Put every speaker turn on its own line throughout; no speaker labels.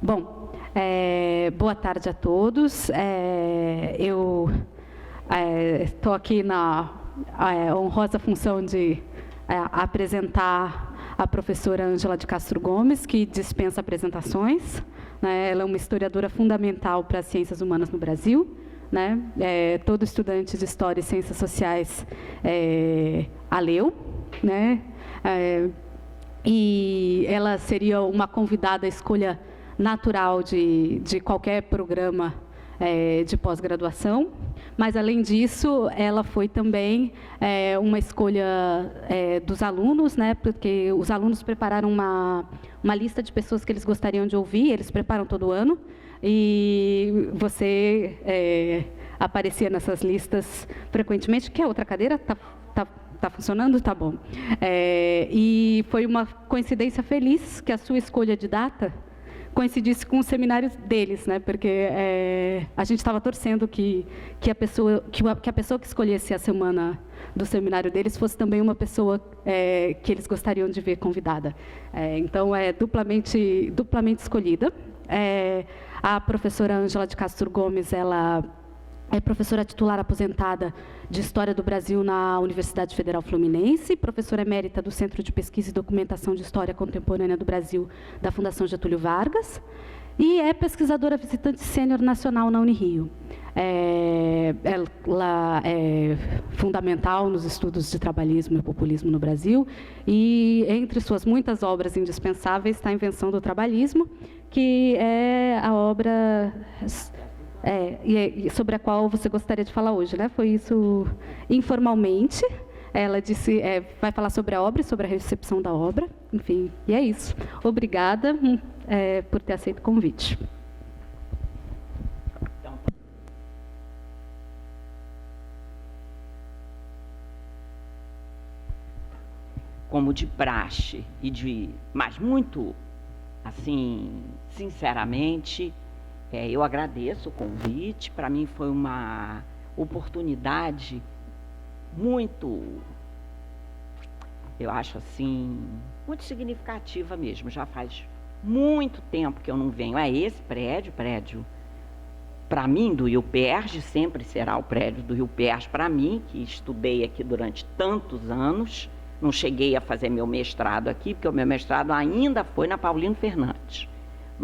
Bom, boa tarde a todos. Eu estou aqui na honrosa função de apresentar a professora Ângela de Castro Gomes, que dispensa apresentações, né? Ela é uma historiadora fundamental para as ciências humanas no Brasil, né? Todo estudante de História e Ciências Sociais a leu, né? E ela seria uma convidada à escolha natural de qualquer programa de pós-graduação, mas, além disso, ela foi também uma escolha dos alunos, né, porque os alunos prepararam uma lista de pessoas que eles gostariam de ouvir, eles preparam todo ano, e você aparecia nessas listas frequentemente. Quer outra cadeira? Tá funcionando? Tá bom. E foi uma coincidência feliz que a sua escolha de data coincidisse com o seminário deles, né? Porque a gente estava torcendo que a pessoa que escolhesse a semana do seminário deles fosse também uma pessoa que eles gostariam de ver convidada. Então, é duplamente escolhida. A professora Ângela de Castro Gomes, ela é professora titular aposentada de História do Brasil na Universidade Federal Fluminense, professora emérita do Centro de Pesquisa e Documentação de História Contemporânea do Brasil, da Fundação Getúlio Vargas, e é pesquisadora visitante sênior nacional na Unirio. Ela é fundamental nos estudos de trabalhismo e populismo no Brasil, e entre suas muitas obras indispensáveis está a Invenção do Trabalhismo, que é a obra sobre a qual você gostaria de falar hoje, né? Foi isso informalmente. Ela disse, vai falar sobre a obra e sobre a recepção da obra. Enfim, e é isso. Obrigada por ter aceito o convite.
Como de praxe mas muito, assim, sinceramente, eu agradeço o convite. Para mim foi uma oportunidade muito, eu acho assim, muito significativa mesmo. Já faz muito tempo que eu não venho a esse prédio, para mim, do IUPERJ, sempre será o prédio do IUPERJ para mim, que estudei aqui durante tantos anos. Não cheguei a fazer meu mestrado aqui, porque o meu mestrado ainda foi na Paulino Fernandes.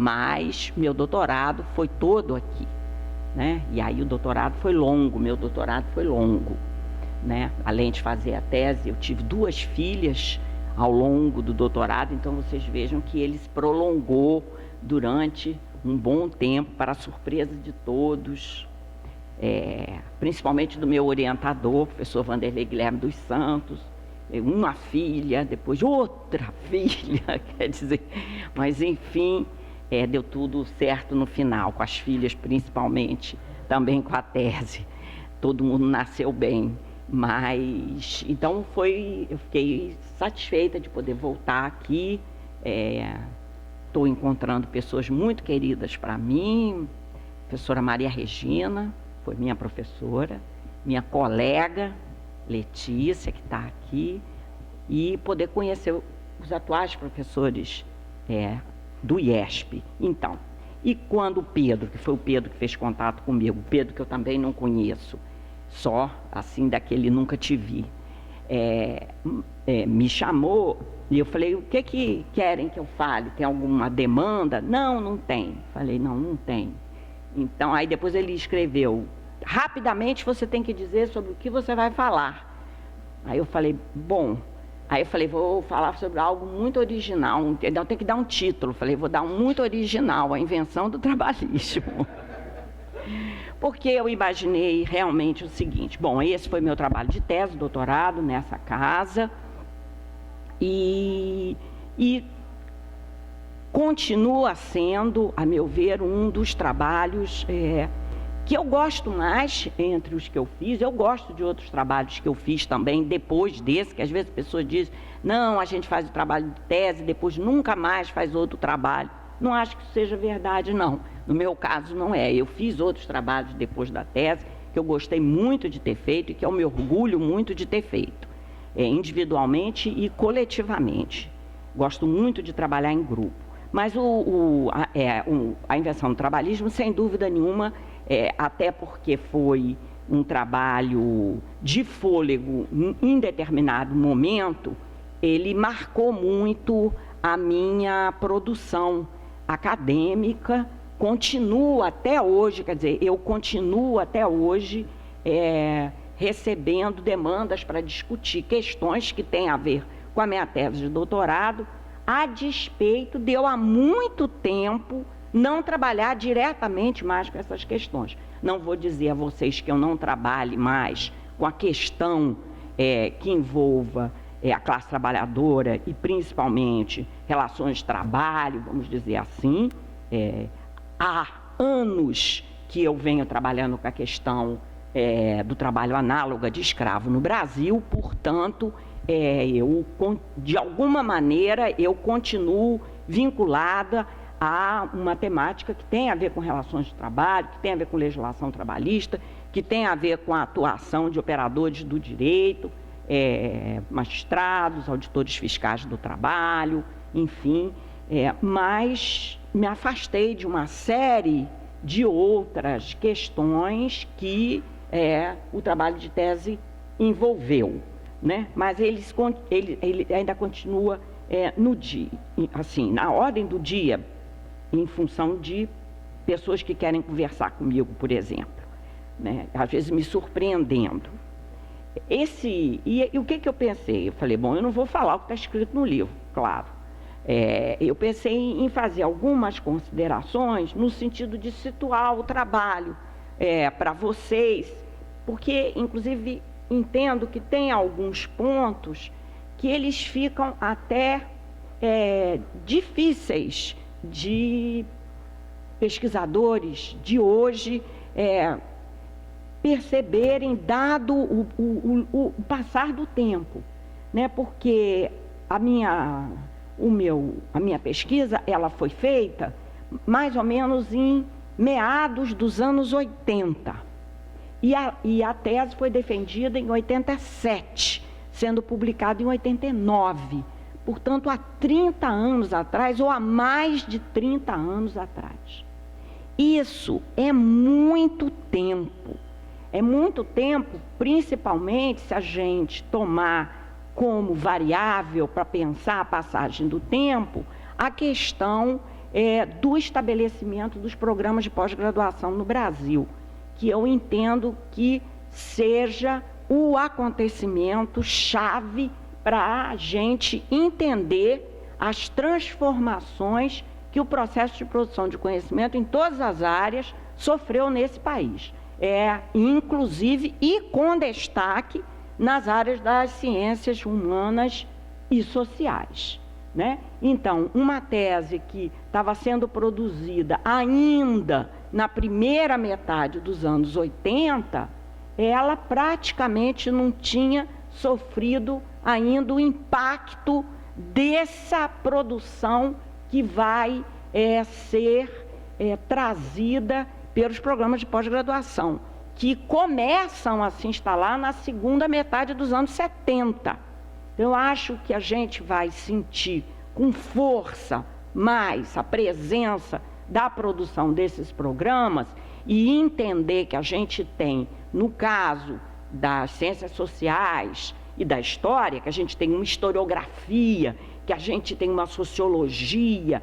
Mas meu doutorado foi todo aqui, né? E aí o doutorado foi longo, meu doutorado foi longo, né? Além de fazer a tese, eu tive 2 filhas ao longo do doutorado, então vocês vejam que ele se prolongou durante um bom tempo, para a surpresa de todos, principalmente do meu orientador, professor Vanderlei Guilherme dos Santos. Uma filha, depois outra filha, quer dizer, mas enfim, deu tudo certo no final, com as filhas principalmente, também com a tese. Todo mundo nasceu bem, mas então eu fiquei satisfeita de poder voltar aqui. Estou encontrando pessoas muito queridas para mim. A professora Maria Regina foi minha professora, minha colega Letícia, que está aqui, e poder conhecer os atuais professores do IESP. Então, e quando o Pedro, que foi o Pedro que fez contato comigo, o Pedro que eu também não conheço, só assim daquele nunca te vi, me chamou, e eu falei, o que querem que eu fale? Tem alguma demanda? Não tem. Falei, não tem. Então, aí depois ele escreveu, rapidamente você tem que dizer sobre o que você vai falar. Aí eu falei, vou falar sobre algo muito original, então tem que dar um título. Falei, vou dar um muito original, a invenção do trabalhismo. Porque eu imaginei realmente o seguinte, esse foi meu trabalho de tese, doutorado nessa casa, e continua sendo, a meu ver, um dos trabalhos que eu gosto mais entre os que eu fiz. Eu gosto de outros trabalhos que eu fiz também, depois desse, que às vezes as pessoas dizem, não, a gente faz o trabalho de tese, depois nunca mais faz outro trabalho. Não acho que isso seja verdade, não. No meu caso, não é. Eu fiz outros trabalhos depois da tese, que eu gostei muito de ter feito e que eu me orgulho muito de ter feito, individualmente e coletivamente. Gosto muito de trabalhar em grupo. Mas a invenção do trabalhismo, sem dúvida nenhuma, até porque foi um trabalho de fôlego em determinado momento, ele marcou muito a minha produção acadêmica, continua até hoje, quer dizer, eu continuo até hoje recebendo demandas para discutir questões que têm a ver com a minha tese de doutorado, a despeito de eu há muito tempo não trabalhar diretamente mais com essas questões. Não vou dizer a vocês que eu não trabalhe mais com a questão que envolva a classe trabalhadora e principalmente relações de trabalho, vamos dizer assim. Há anos que eu venho trabalhando com a questão do trabalho análogo de escravo no Brasil, portanto, de alguma maneira, eu continuo vinculada a uma temática que tem a ver com relações de trabalho, que tem a ver com legislação trabalhista, que tem a ver com a atuação de operadores do direito, magistrados, auditores fiscais do trabalho, enfim, mas me afastei de uma série de outras questões que o trabalho de tese envolveu, né? Mas ele ainda continua no dia, assim, na ordem do dia, em função de pessoas que querem conversar comigo, por exemplo, né? Às vezes me surpreendendo. E o que eu pensei? Eu falei, bom, eu não vou falar o que está escrito no livro, claro. Eu pensei em fazer algumas considerações no sentido de situar o trabalho para vocês, porque, inclusive, entendo que tem alguns pontos que eles ficam até difíceis de pesquisadores de hoje perceberem, dado o passar do tempo, né? Porque a minha pesquisa, ela foi feita mais ou menos em meados dos anos 80, e a tese foi defendida em 87, sendo publicada em 89, portanto, há 30 anos atrás, ou há mais de 30 anos atrás. Isso é muito tempo. É muito tempo, principalmente se a gente tomar como variável para pensar a passagem do tempo, a questão do estabelecimento dos programas de pós-graduação no Brasil, que eu entendo que seja o acontecimento chave para a gente entender as transformações que o processo de produção de conhecimento em todas as áreas sofreu nesse país. Inclusive e com destaque nas áreas das ciências humanas e sociais, né? Então, uma tese que estava sendo produzida ainda na primeira metade dos anos 80, ela praticamente não tinha sofrido ainda o impacto dessa produção que vai ser trazida pelos programas de pós-graduação, que começam a se instalar na segunda metade dos anos 70. Eu acho que a gente vai sentir com força mais a presença da produção desses programas e entender que a gente tem, no caso das ciências sociais e da história, que a gente tem uma historiografia, que a gente tem uma sociologia,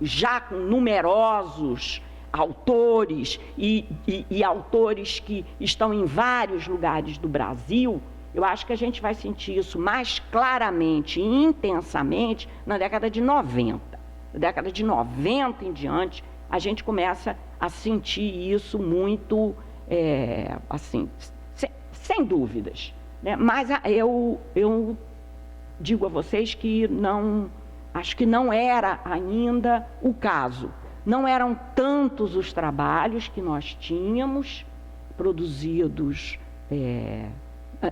já com numerosos autores e autores que estão em vários lugares do Brasil. Eu acho que a gente vai sentir isso mais claramente e intensamente na década de 90. Na década de 90 em diante, a gente começa a sentir isso muito, assim, sem dúvidas, né? Mas eu digo a vocês que acho que não era ainda o caso. Não eram tantos os trabalhos que nós tínhamos produzidos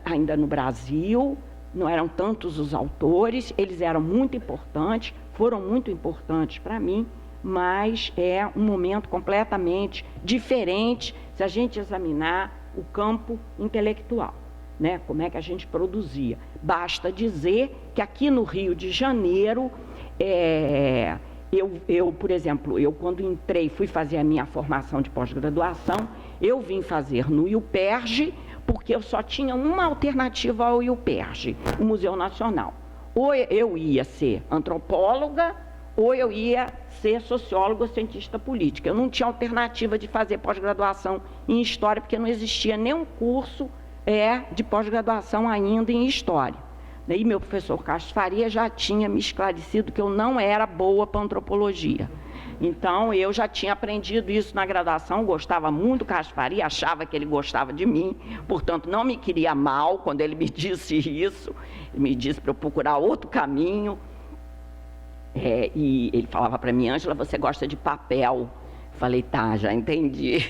ainda no Brasil, não eram tantos os autores, eles eram muito importantes, foram muito importantes para mim, mas é um momento completamente diferente se a gente examinar o campo intelectual, né? Como é que a gente produzia. Basta dizer que aqui no Rio de Janeiro, por exemplo, eu quando entrei, fui fazer a minha formação de pós-graduação, eu vim fazer no IUPERJ, porque eu só tinha uma alternativa ao IUPERJ, o Museu Nacional. Ou eu ia ser antropóloga, ou eu ia ser socióloga ou cientista política. Eu não tinha alternativa de fazer pós-graduação em História, porque não existia nenhum curso de pós-graduação ainda em História. E meu professor Castro Faria já tinha me esclarecido que eu não era boa para antropologia. Então, eu já tinha aprendido isso na graduação, gostava muito do Castro Faria, achava que ele gostava de mim, portanto, não me queria mal quando ele me disse isso, ele me disse para eu procurar outro caminho. E ele falava para mim, Ângela, você gosta de papel. Falei, tá, já entendi.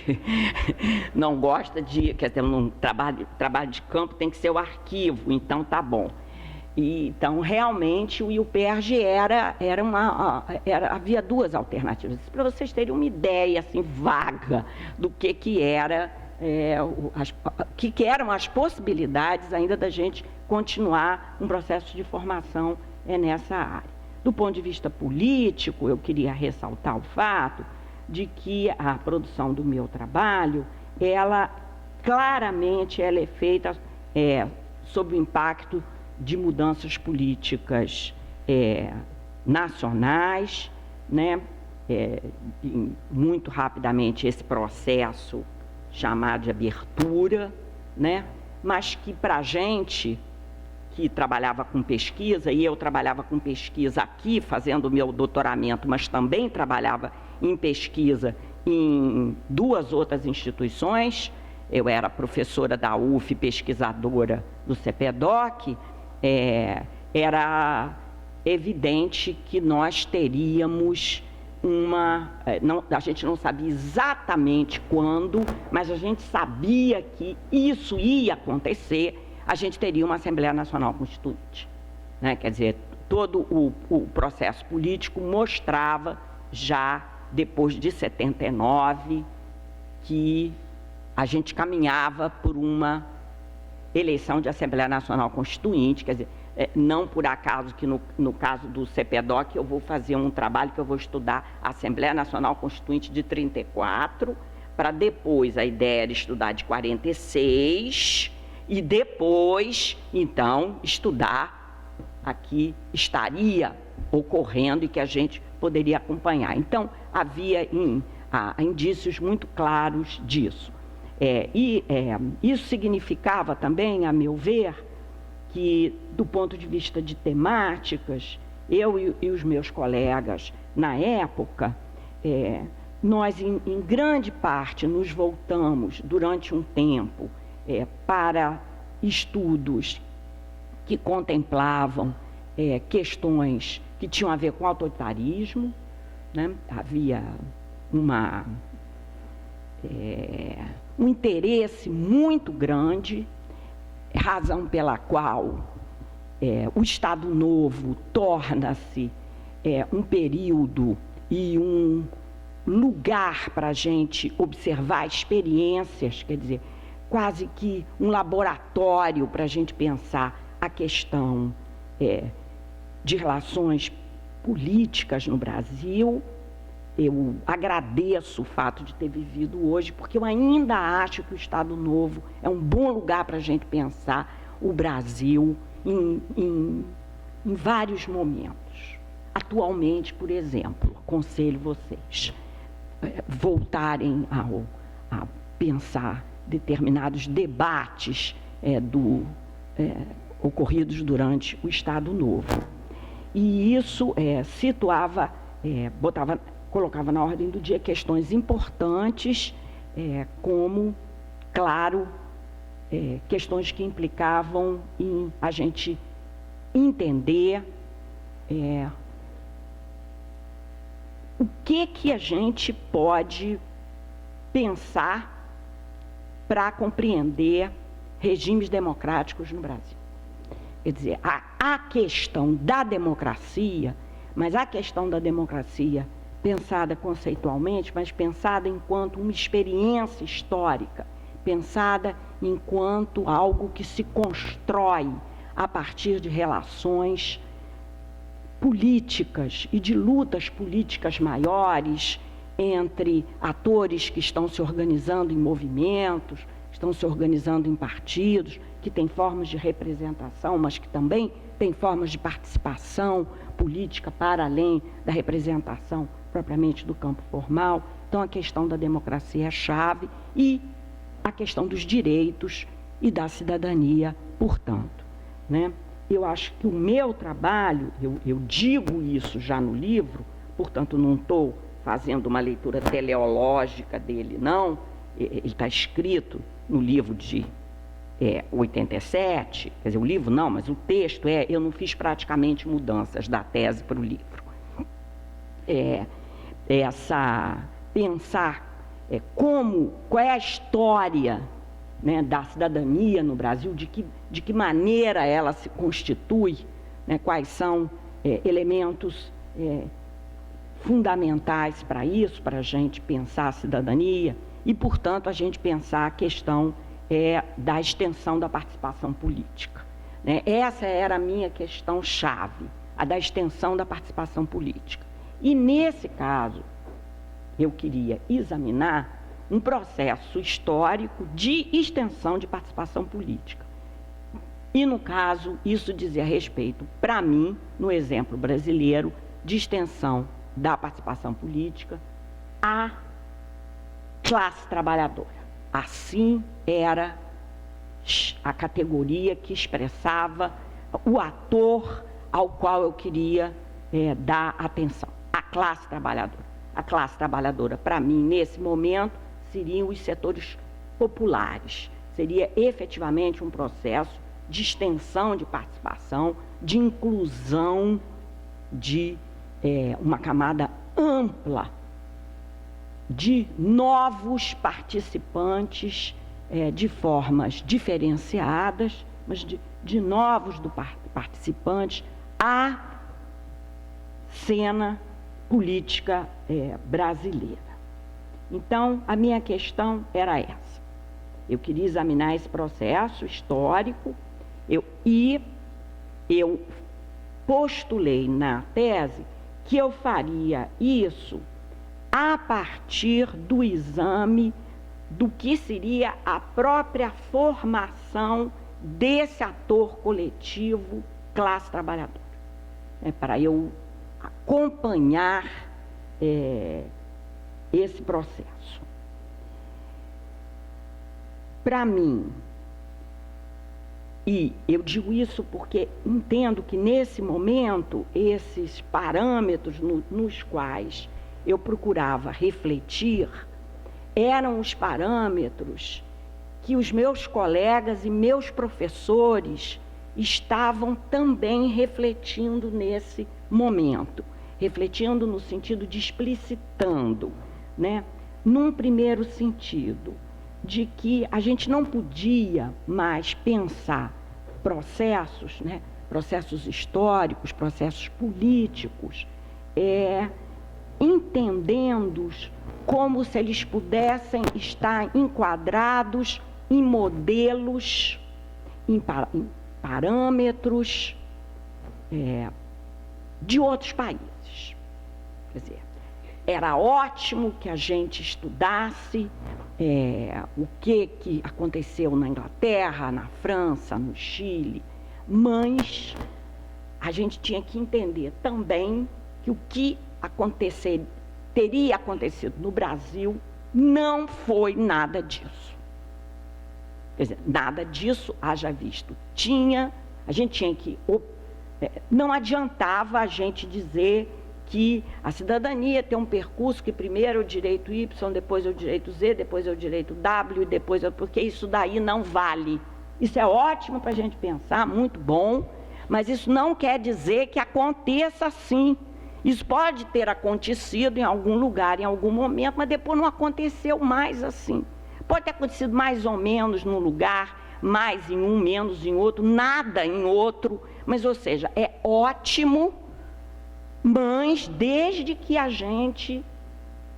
Não gosta de, quer dizer, um trabalho de campo tem que ser o arquivo, então tá bom. Então, realmente, o IUPERJ havia duas alternativas. Para vocês terem uma ideia assim, vaga do que eram as possibilidades ainda da gente continuar um processo de formação nessa área. Do ponto de vista político, eu queria ressaltar o fato de que a produção do meu trabalho, claramente ela é feita sob o impacto de mudanças políticas nacionais, né? Muito rapidamente esse processo chamado de abertura, né? Mas que para a gente que trabalhava com pesquisa, e eu trabalhava com pesquisa aqui, fazendo o meu doutoramento, mas também trabalhava em pesquisa em duas outras instituições, eu era professora da UF, pesquisadora do CPDOC, era evidente que nós teríamos a gente não sabia exatamente quando, mas a gente sabia que isso ia acontecer, a gente teria uma Assembleia Nacional Constituinte, né? Quer dizer, todo o processo político mostrava já, depois de 79, que a gente caminhava por uma eleição de Assembleia Nacional Constituinte, quer dizer, não por acaso que no caso do CPDOC eu vou fazer um trabalho que eu vou estudar a Assembleia Nacional Constituinte de 34, para depois a ideia era estudar de 46 e depois, então, estudar a que estaria ocorrendo e que a gente poderia acompanhar. Então, havia indícios muito claros disso. Isso significava também, a meu ver, que, do ponto de vista de temáticas, eu e os meus colegas, na época, nós, em grande parte, nos voltamos, durante um tempo, para estudos que contemplavam questões que tinham a ver com autoritarismo, né? Havia um interesse muito grande, razão pela qual o Estado Novo torna-se um período e um lugar para a gente observar experiências, quer dizer, quase que um laboratório para a gente pensar a questão de relações políticas no Brasil. Eu agradeço o fato de ter vivido hoje, porque eu ainda acho que o Estado Novo é um bom lugar para a gente pensar o Brasil em vários momentos. Atualmente, por exemplo, aconselho vocês voltarem a pensar determinados debates ocorridos durante o Estado Novo. E isso colocava na ordem do dia questões importantes, como, claro, questões que implicavam em a gente entender o que a gente pode pensar para compreender regimes democráticos no Brasil. Quer dizer, a questão da democracia, mas a questão da democracia pensada conceitualmente, mas pensada enquanto uma experiência histórica, pensada enquanto algo que se constrói a partir de relações políticas e de lutas políticas maiores entre atores que estão se organizando em movimentos, estão se organizando em partidos, que têm formas de representação, mas que também têm formas de participação política para além da representação propriamente do campo formal. Então, a questão da democracia é chave e a questão dos direitos e da cidadania, portanto, né? Eu acho que o meu trabalho, eu digo isso já no livro, portanto, não estou fazendo uma leitura teleológica dele, não. Ele está escrito no livro de 87, quer dizer, o livro não, mas o texto eu não fiz praticamente mudanças da tese para o livro. Pensar qual é a história, né, da cidadania no Brasil, de que maneira ela se constitui, né, quais são elementos fundamentais para isso, para a gente pensar a cidadania e, portanto, a gente pensar a questão da extensão da participação política, né? Essa era a minha questão-chave, a da extensão da participação política. E, nesse caso, eu queria examinar um processo histórico de extensão de participação política. E, no caso, isso dizia respeito, para mim, no exemplo brasileiro, de extensão da participação política à classe trabalhadora. Assim era a categoria que expressava o ator ao qual eu queria dar atenção, a classe trabalhadora. A classe trabalhadora, para mim, nesse momento, seriam os setores populares. Seria efetivamente um processo de extensão de participação, de inclusão de uma camada ampla de novos participantes de formas diferenciadas, mas de novos participantes à cena política brasileira. Então, a minha questão era essa. Eu queria examinar esse processo histórico e eu postulei na tese que eu faria isso a partir do exame do que seria a própria formação desse ator coletivo classe trabalhadora, para eu acompanhar esse processo. Para mim, e eu digo isso porque entendo que nesse momento esses parâmetros nos quais eu procurava refletir eram os parâmetros que os meus colegas e meus professores estavam também refletindo nesse momento, refletindo no sentido de explicitando, né? Num primeiro sentido, de que a gente não podia mais pensar processos, né? Processos históricos, processos políticos, entendendo-os como se eles pudessem estar enquadrados em modelos, em parâmetros de outros países. Quer dizer, era ótimo que a gente estudasse o que aconteceu na Inglaterra, na França, no Chile, mas a gente tinha que entender também que o que teria acontecido no Brasil não foi nada disso. Quer dizer, nada disso, haja visto. A gente tinha que... não adiantava a gente dizer que a cidadania tem um percurso que primeiro é o direito Y, depois é o direito Z, depois é o direito W, depois porque isso daí não vale. Isso é ótimo para a gente pensar, muito bom, mas isso não quer dizer que aconteça assim. Isso pode ter acontecido em algum lugar, em algum momento, mas depois não aconteceu mais assim. Pode ter acontecido mais ou menos num lugar, mais em um, menos em outro, nada em outro, mas, ou seja, é ótimo, mas desde que a gente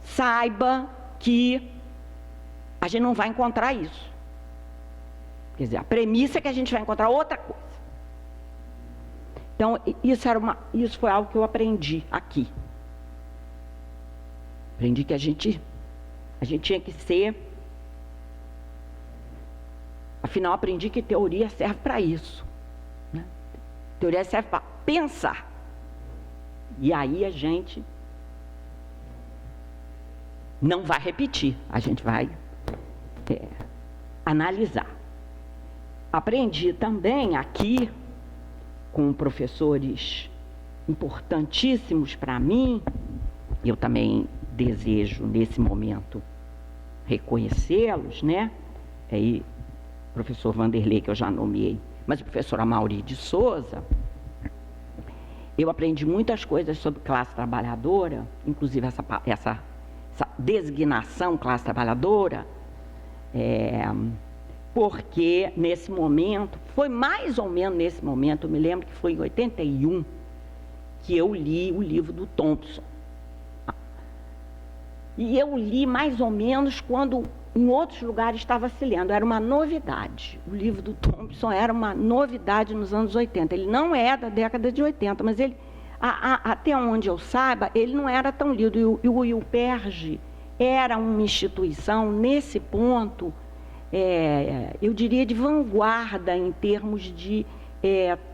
saiba que a gente não vai encontrar isso. Quer dizer, a premissa é que a gente vai encontrar outra coisa. Então, isso foi algo que eu aprendi aqui. Aprendi que a gente tinha que ser... Afinal, aprendi que teoria serve para isso, né? Teoria serve para pensar. E aí a gente não vai repetir, a gente vai analisar. Aprendi também aqui, com professores importantíssimos para mim, eu também desejo, nesse momento, reconhecê-los, né? Aí, o professor Vanderlei, que eu já nomeei, mas o professor Amaury de Souza, eu aprendi muitas coisas sobre classe trabalhadora, inclusive essa designação classe trabalhadora, porque nesse momento, foi mais ou menos nesse momento, eu me lembro que foi em 81, que eu li o livro do Thompson. E eu li mais ou menos quando em outros lugares estava se lendo, era uma novidade. O livro do Thompson era uma novidade nos anos 80. Ele não é da década de 80, mas ele, até onde eu saiba, ele não era tão lido. E o UPERJ era uma instituição, nesse ponto, eu diria, de vanguarda em termos de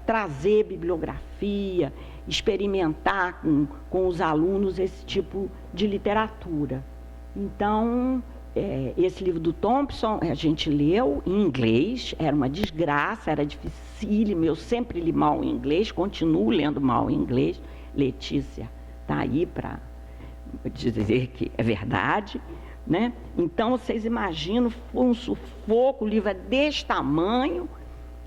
trazer bibliografia, experimentar com os alunos esse tipo de literatura. Então, esse livro do Thompson, a gente leu em inglês, era uma desgraça, era dificílimo, eu sempre li mal em inglês, continuo lendo mal em inglês. Letícia está aí para dizer que é verdade, né? Então, vocês imaginam, foi um sufoco, o livro é desse tamanho.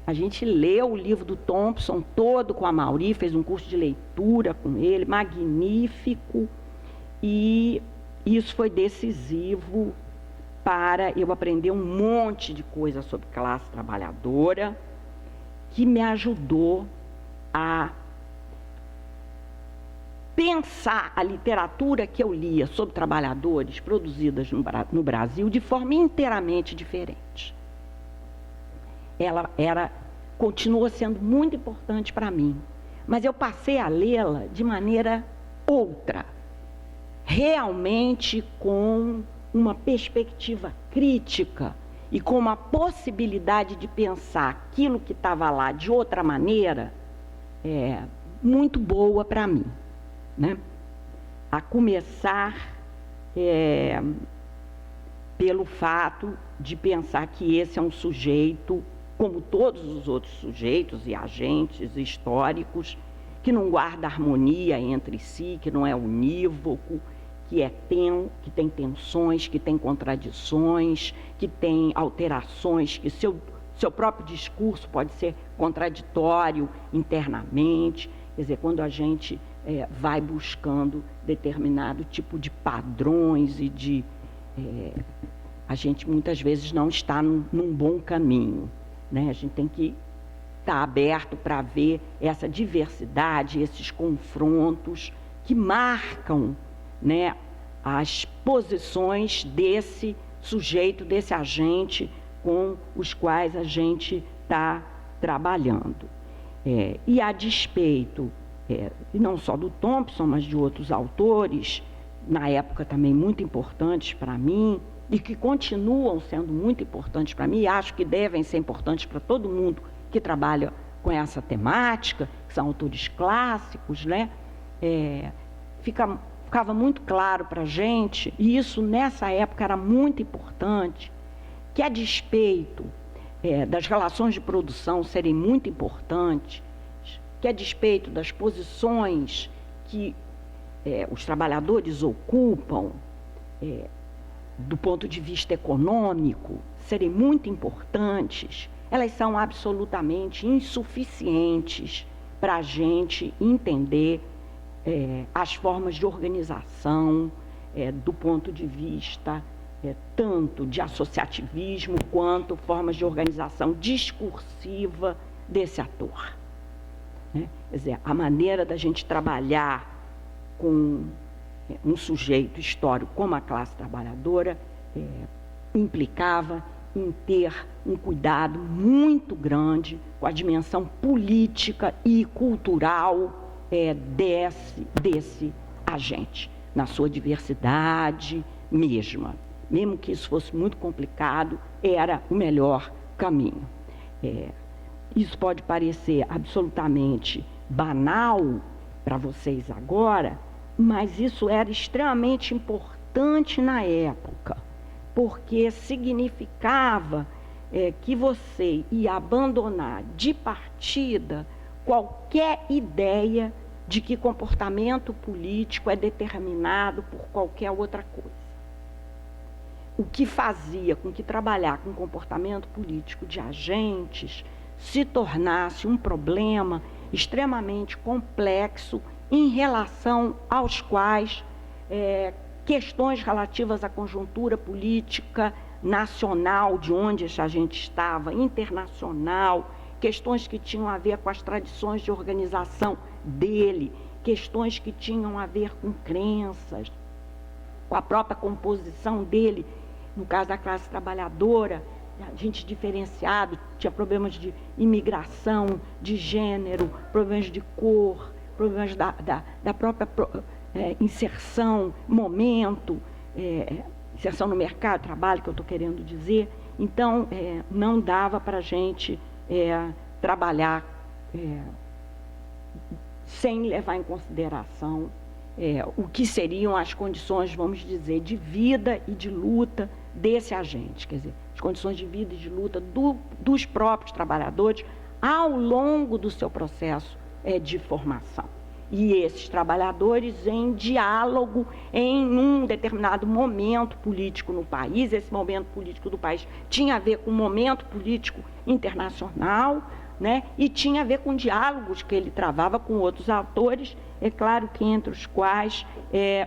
A gente leu o livro do Thompson todo com a Amaury, fez um curso de leitura com ele, magnífico, e isso foi decisivo para eu aprender um monte de coisa sobre classe trabalhadora, que me ajudou a pensar a literatura que eu lia sobre trabalhadores produzidas no Brasil de forma inteiramente diferente. Ela continua sendo muito importante para mim, mas eu passei a lê-la de maneira outra, realmente com uma perspectiva crítica e com uma possibilidade de pensar aquilo que estava lá de outra maneira, muito boa para mim, né? A começar pelo fato de pensar que esse é um sujeito, como todos os outros sujeitos e agentes históricos, que não guarda harmonia entre si, que não é unívoco, que tem tensões, que tem contradições, que tem alterações, que seu próprio discurso pode ser contraditório internamente. Quer dizer, quando a gente vai buscando determinado tipo de padrões e a gente muitas vezes não está num bom caminho, né? A gente tem que estar aberto para ver essa diversidade, esses confrontos que marcam, né, as posições desse sujeito, desse agente com os quais a gente está trabalhando. E a despeito, e não só do Thompson, mas de outros autores, na época também muito importantes para mim, e que continuam sendo muito importantes para mim, e acho que devem ser importantes para todo mundo que trabalha com essa temática, que são autores clássicos, né? Ficava muito claro para a gente, e isso nessa época era muito importante, que a despeito das relações de produção serem muito importantes, que a despeito das posições que os trabalhadores ocupam, do ponto de vista econômico, serem muito importantes, elas são absolutamente insuficientes para a gente entender as formas de organização do ponto de vista tanto de associativismo quanto formas de organização discursiva desse ator, né? Quer dizer, a maneira da gente trabalhar com um sujeito histórico como a classe trabalhadora implicava em ter um cuidado muito grande com a dimensão política e cultural desse agente, na sua diversidade mesma. Mesmo que isso fosse muito complicado, era o melhor caminho. Isso pode parecer absolutamente banal para vocês agora, mas isso era extremamente importante na época, porque significava que você ia abandonar de partida qualquer ideia de que comportamento político é determinado por qualquer outra coisa. O que fazia com que trabalhar com comportamento político de agentes se tornasse um problema extremamente complexo em relação aos quais questões relativas à conjuntura política nacional, de onde esse agente estava, internacional, questões que tinham a ver com as tradições de organização dele, questões que tinham a ver com crenças, com a própria composição dele, no caso da classe trabalhadora, gente diferenciado, tinha problemas de imigração, de gênero, problemas de cor, problemas da própria inserção, momento, inserção no mercado de trabalho, que eu estou querendo dizer. Então, não dava para a gente trabalhar sem levar em consideração o que seriam as condições, vamos dizer, de vida e de luta desse agente, quer dizer, as condições de vida e de luta dos próprios trabalhadores ao longo do seu processo de formação. E esses trabalhadores em diálogo em um determinado momento político no país. Esse momento político do país tinha a ver com o momento político internacional, né? E tinha a ver com diálogos que ele travava com outros atores, é claro que entre os quais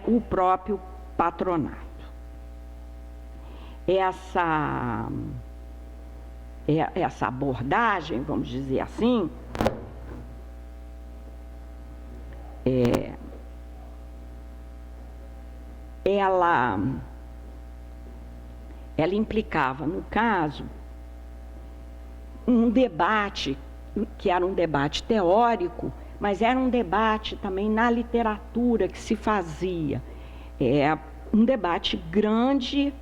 o próprio patronato. Essa abordagem, vamos dizer assim, ela implicava, no caso, um debate, que era um debate teórico, mas era um debate também na literatura que se fazia. Um debate grande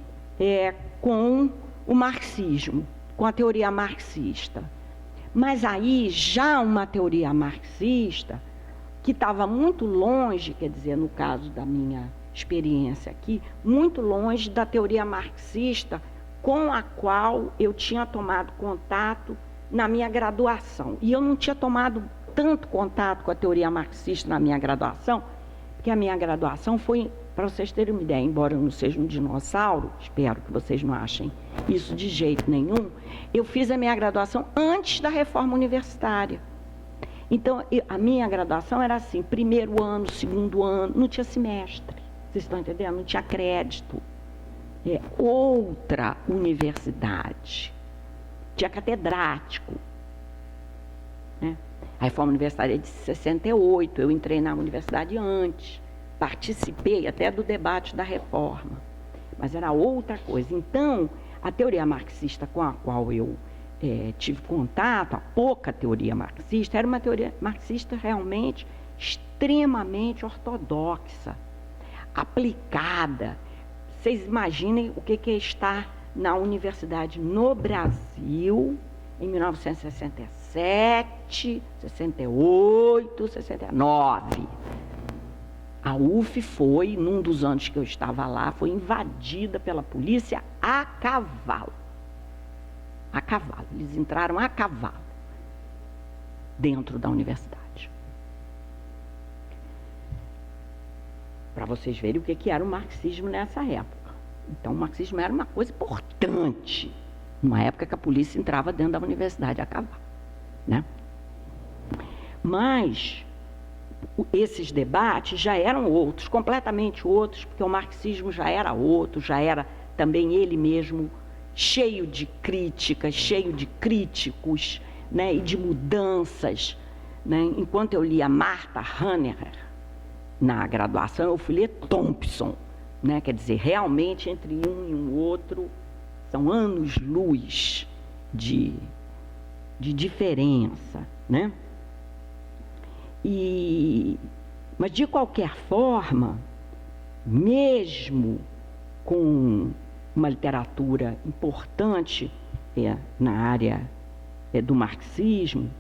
com o marxismo, com a teoria marxista. Mas aí, já uma teoria marxista, que estava muito longe, quer dizer, no caso da minha experiência aqui, muito longe da teoria marxista com a qual eu tinha tomado contato na minha graduação. E eu não tinha tomado tanto contato com a teoria marxista na minha graduação, porque a minha graduação foi, para vocês terem uma ideia, embora eu não seja um dinossauro, espero que vocês não achem isso de jeito nenhum, eu fiz a minha graduação antes da reforma universitária. Então, a minha graduação era assim, primeiro ano, segundo ano, não tinha semestre, vocês estão entendendo? Não tinha crédito. Outra universidade, tinha catedrático, né? A reforma universitária é de 68, eu entrei na universidade antes, participei até do debate da reforma, mas era outra coisa. Então, a teoria marxista com a qual eu tive contato, a pouca teoria marxista, era uma teoria marxista realmente extremamente ortodoxa, aplicada. Vocês imaginem o que é estar na universidade no Brasil em 1967, 68, 69. A UF foi, num dos anos que eu estava lá, foi invadida pela polícia a cavalo. A cavalo. Eles entraram a cavalo dentro da universidade. Para vocês verem o que era o marxismo nessa época. Então, o marxismo era uma coisa importante, numa época que a polícia entrava dentro da universidade a cavalo, né? Mas esses debates já eram outros, completamente outros, porque o marxismo já era outro, já era também ele mesmo cheio de críticas, cheio de críticos, né, e de mudanças, né? Enquanto eu lia Martha Hannerer na graduação, eu fui ler Thompson, né? Quer dizer, realmente entre um e um outro são anos-luz de diferença, né? Mas, de qualquer forma, mesmo com uma literatura importante na área do marxismo,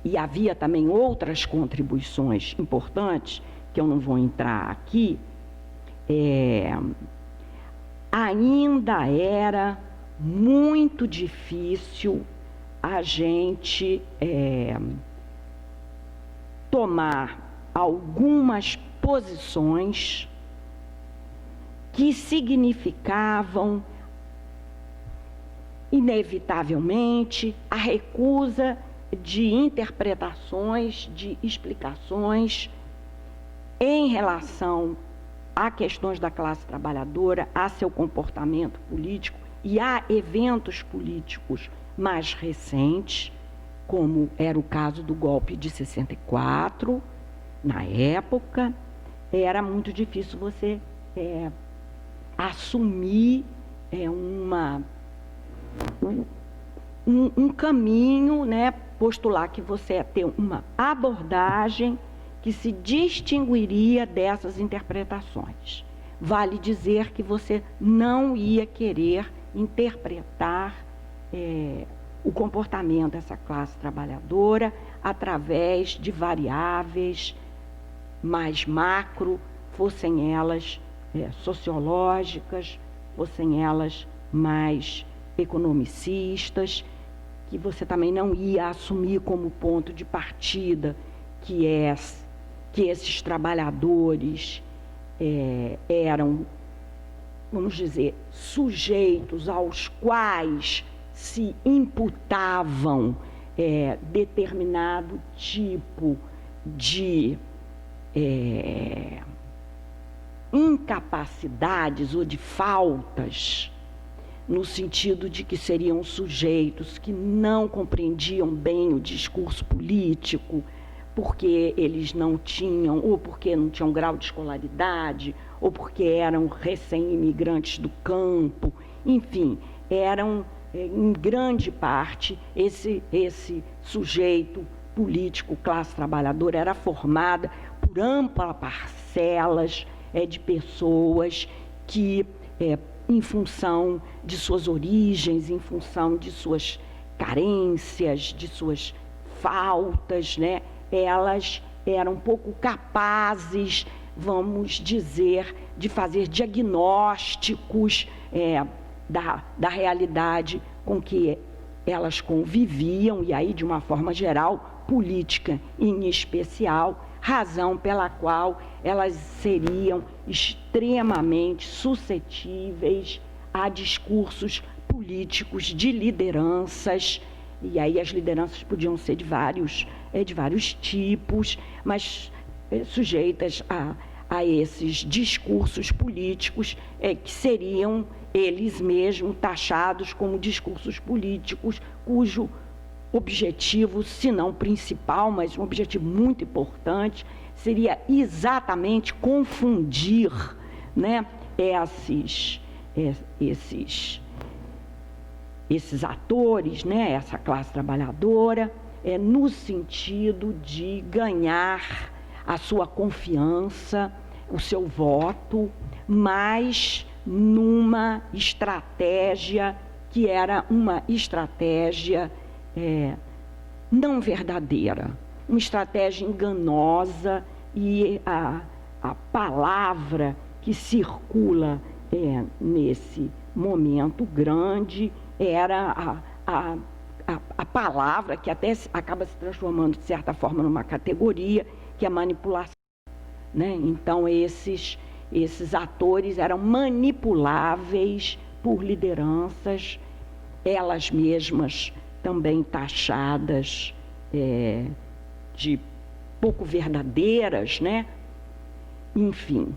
e havia também outras contribuições importantes, que eu não vou entrar aqui, ainda era muito difícil a gente tomar algumas posições que significavam, inevitavelmente, a recusa de interpretações, de explicações em relação a questões da classe trabalhadora, a seu comportamento político e a eventos políticos mais recentes, como era o caso do golpe de 64. Na época, era muito difícil você assumir um caminho, né, postular que você ia ter uma abordagem que se distinguiria dessas interpretações. Vale dizer que você não ia querer interpretar o comportamento dessa classe trabalhadora através de variáveis mais macro, fossem elas sociológicas, fossem elas mais economicistas, que você também não ia assumir como ponto de partida que esses trabalhadores eram, vamos dizer, sujeitos aos quais se imputavam determinado tipo de incapacidades ou de faltas, no sentido de que seriam sujeitos que não compreendiam bem o discurso político, porque eles não tinham, ou porque não tinham grau de escolaridade, ou porque eram recém-imigrantes do campo, enfim, eram, em grande parte, esse sujeito político, classe trabalhadora, era formada por amplas parcelas de pessoas que, em função de suas origens, em função de suas carências, de suas faltas, né, elas eram pouco capazes, vamos dizer, de fazer diagnósticos da realidade com que elas conviviam, e aí, de uma forma geral, política em especial, razão pela qual elas seriam extremamente suscetíveis a discursos políticos de lideranças, e aí as lideranças podiam ser de vários tipos, mas sujeitas a esses discursos políticos que seriam eles mesmos taxados como discursos políticos cujo objetivo, se não principal, mas um objetivo muito importante, seria exatamente confundir, né, esses atores, né, essa classe trabalhadora, no sentido de ganhar a sua confiança, o seu voto, mas numa estratégia que era uma estratégia não verdadeira, uma estratégia enganosa, e a palavra que circula nesse momento grande era a palavra que até acaba se transformando, de certa forma, numa categoria, que é a manipulação, né? Então, esses atores eram manipuláveis por lideranças, elas mesmas também taxadas de pouco verdadeiras, né? Enfim,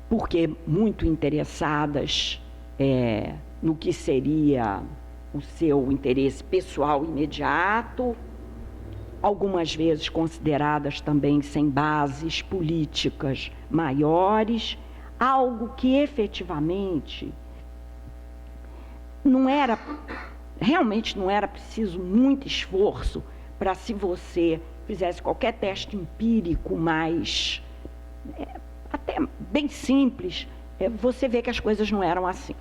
porque muito interessadas no que seria o seu interesse pessoal imediato, algumas vezes consideradas também sem bases políticas maiores, algo que efetivamente realmente não era preciso muito esforço para, se você fizesse qualquer teste empírico mais, até bem simples, você vê que as coisas não eram assim.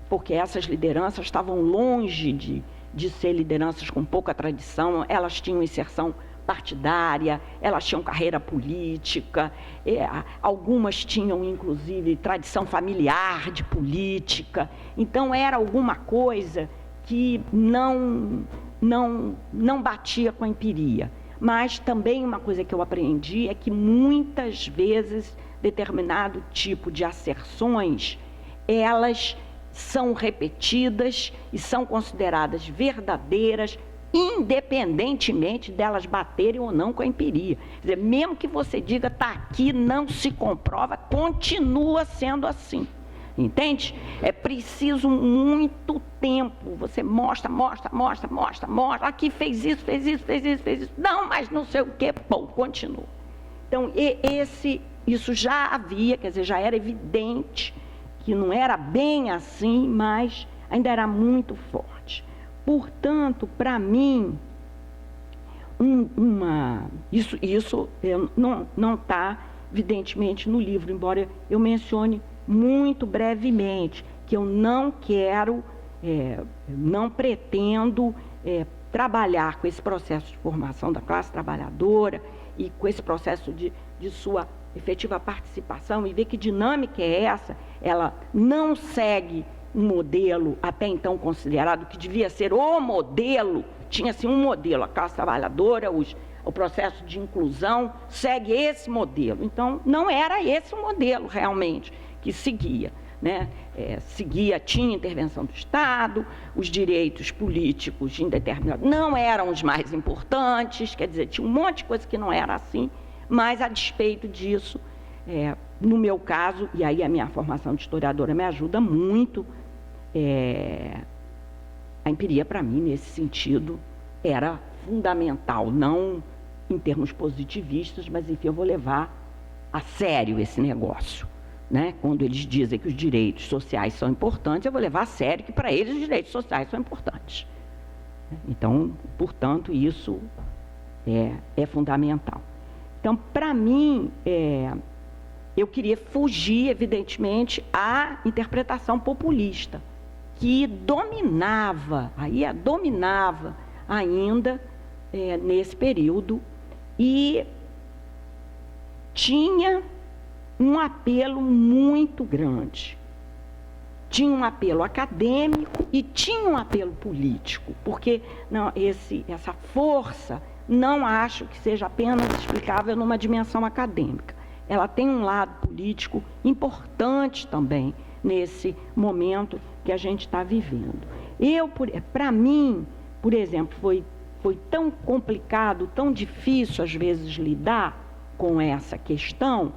Porque essas lideranças estavam longe de ser lideranças com pouca tradição, elas tinham inserção partidária, elas tinham carreira política, algumas tinham, inclusive, tradição familiar de política. Então, era alguma coisa que não batia com a empiria. Mas também uma coisa que eu aprendi é que muitas vezes determinado tipo de asserções, elas são repetidas e são consideradas verdadeiras, independentemente delas baterem ou não com a empiria. Quer dizer, mesmo que você diga, está aqui, não se comprova, continua sendo assim. Entende? É preciso muito tempo. Você mostra. Aqui fez isso. Não, mas não sei o quê. Bom, continua. Então, isso já havia, quer dizer, já era evidente que não era bem assim, mas ainda era muito forte. Portanto, para mim, isso não está, evidentemente, no livro, embora eu mencione muito brevemente, que eu não quero, não pretendo trabalhar com esse processo de formação da classe trabalhadora e com esse processo de sua efetiva participação, e ver que dinâmica é essa. Ela não segue um modelo até então considerado que devia ser o modelo, tinha-se um modelo, a classe trabalhadora, o processo de inclusão segue esse modelo. Então, não era esse o modelo realmente que seguia, né? Tinha intervenção do Estado, os direitos políticos indeterminados não eram os mais importantes, quer dizer, tinha um monte de coisa que não era assim, mas a despeito disso, no meu caso, e aí a minha formação de historiadora me ajuda muito, a empiria para mim, nesse sentido, era fundamental, não em termos positivistas, mas enfim, eu vou levar a sério esse negócio. Né? Quando eles dizem que os direitos sociais são importantes, eu vou levar a sério que para eles os direitos sociais são importantes. Então, portanto, isso é fundamental. Então, para mim, eu queria fugir, evidentemente, à interpretação populista, que dominava ainda nesse período, e tinha um apelo muito grande. Tinha um apelo acadêmico e tinha um apelo político, porque essa força não acho que seja apenas explicável numa dimensão acadêmica. Ela tem um lado político importante também nesse momento que a gente está vivendo. Para mim, por exemplo, foi tão complicado, tão difícil às vezes lidar com essa questão,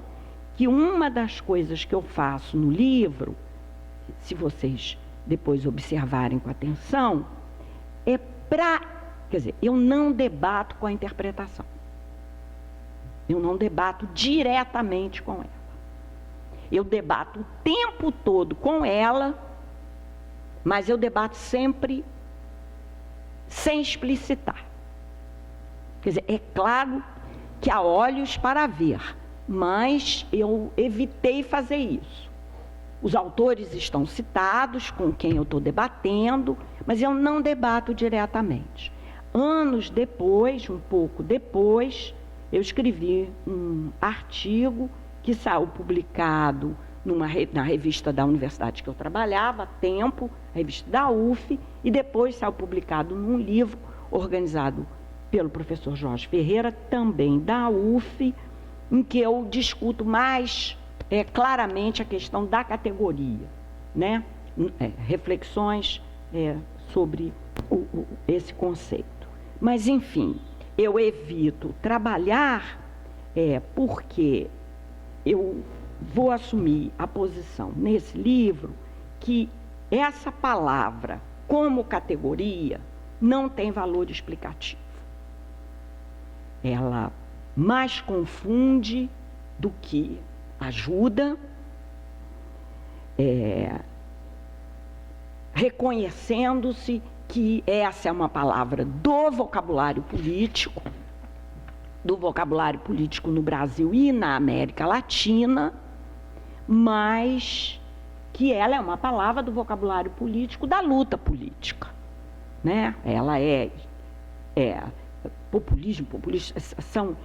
que uma das coisas que eu faço no livro, se vocês depois observarem com atenção, quer dizer, eu não debato com a interpretação. Eu não debato diretamente com ela. Eu debato o tempo todo com ela, mas eu debato sempre sem explicitar. Quer dizer, é claro que há olhos para ver, mas eu evitei fazer isso. Os autores estão citados com quem eu estou debatendo, mas eu não debato diretamente. Anos depois, um pouco depois, eu escrevi um artigo que saiu publicado na revista da universidade que eu trabalhava, Tempo, a revista da UF, e depois saiu publicado num livro organizado pelo professor Jorge Ferreira, também da UF, em que eu discuto mais claramente a questão da categoria, né? Reflexões sobre esse conceito. Mas, enfim, eu evito trabalhar porque eu vou assumir a posição nesse livro que essa palavra, como categoria, não tem valor explicativo. Ela mais confunde do que ajuda. reconhecendo-se que essa é uma palavra do vocabulário político no Brasil e na América Latina, mas que ela é uma palavra do vocabulário político da luta política, né? Ela populismo, são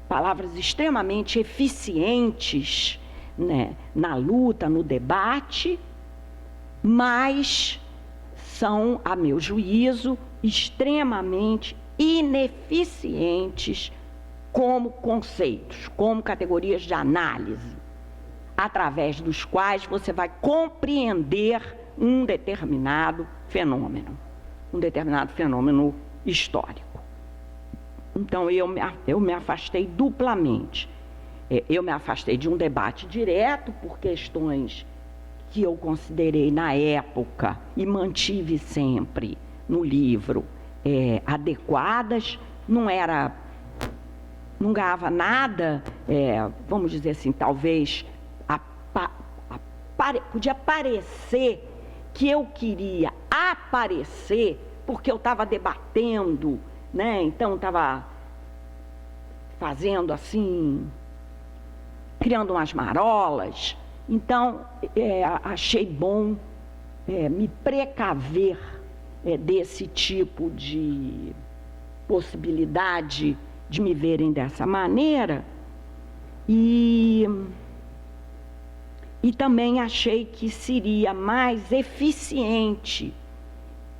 palavras extremamente eficientes, né, na luta, no debate, mas são, a meu juízo, extremamente ineficientes como conceitos, como categorias de análise, através dos quais você vai compreender um determinado fenômeno histórico. Então, eu me afastei duplamente. Eu me afastei de um debate direto por questões que eu considerei na época e mantive sempre no livro adequadas, não ganhava nada, vamos dizer assim, talvez podia parecer que eu queria aparecer porque eu estava debatendo, né? Então estava fazendo assim, criando umas marolas. Então achei bom me precaver desse tipo de possibilidade de me verem dessa maneira, e também achei que seria mais eficiente,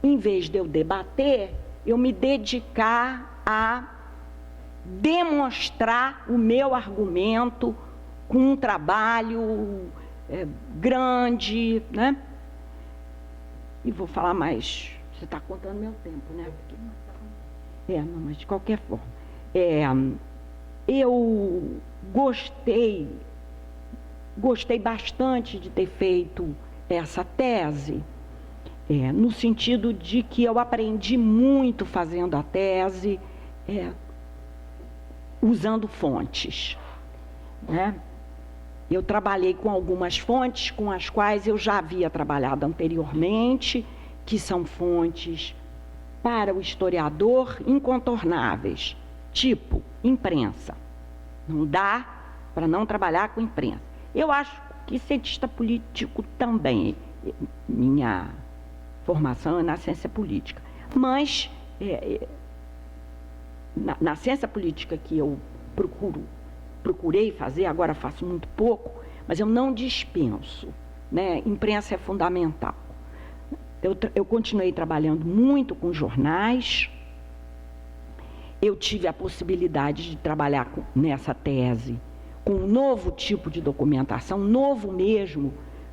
em vez de eu debater, eu me dedicar a demonstrar o meu argumento com um trabalho grande, né? E vou falar mais. Você está contando meu tempo, né? Não, mas de qualquer forma. Eu gostei bastante de ter feito essa tese, no sentido de que eu aprendi muito fazendo a tese, usando fontes, né? Eu trabalhei com algumas fontes com as quais eu já havia trabalhado anteriormente, que são fontes para o historiador incontornáveis, tipo imprensa. Não dá para não trabalhar com imprensa. Eu acho que cientista político também, minha formação é na ciência política, mas na ciência política que eu procurei fazer, agora faço muito pouco, mas eu não dispenso, né? Imprensa é fundamental. Eu continuei trabalhando muito com jornais. Eu tive a possibilidade de trabalhar nessa tese com um novo tipo de documentação, novo mesmo,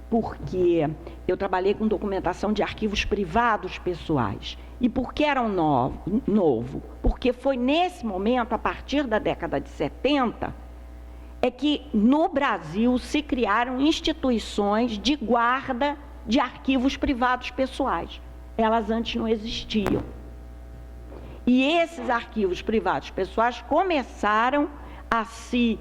porque eu trabalhei com documentação de arquivos privados pessoais. E por que era novo? Porque foi nesse momento, a partir da década de 70, que no Brasil se criaram instituições de guarda de arquivos privados pessoais. Elas antes não existiam. E esses arquivos privados pessoais começaram a ser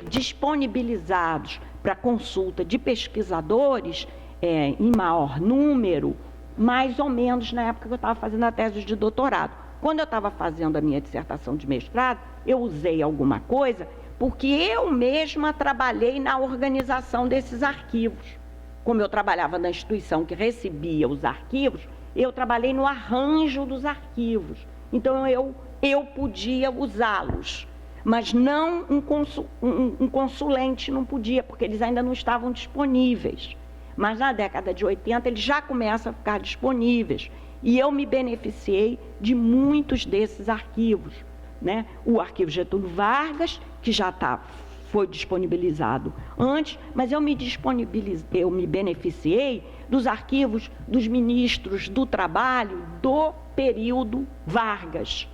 disponibilizados para consulta de pesquisadores em maior número, mais ou menos na época que eu estava fazendo a tese de doutorado. Quando eu estava fazendo a minha dissertação de mestrado, eu usei alguma coisa, porque eu mesma trabalhei na organização desses arquivos. Como eu trabalhava na instituição que recebia os arquivos, eu trabalhei no arranjo dos arquivos. Então, eu podia usá-los, mas não um consulente não podia, porque eles ainda não estavam disponíveis. Mas na década de 80, eles já começam a ficar disponíveis. E eu me beneficiei de muitos desses arquivos, né? O arquivo Getúlio Vargas, que já foi disponibilizado antes, mas eu me beneficiei dos arquivos dos ministros do trabalho do período Vargas,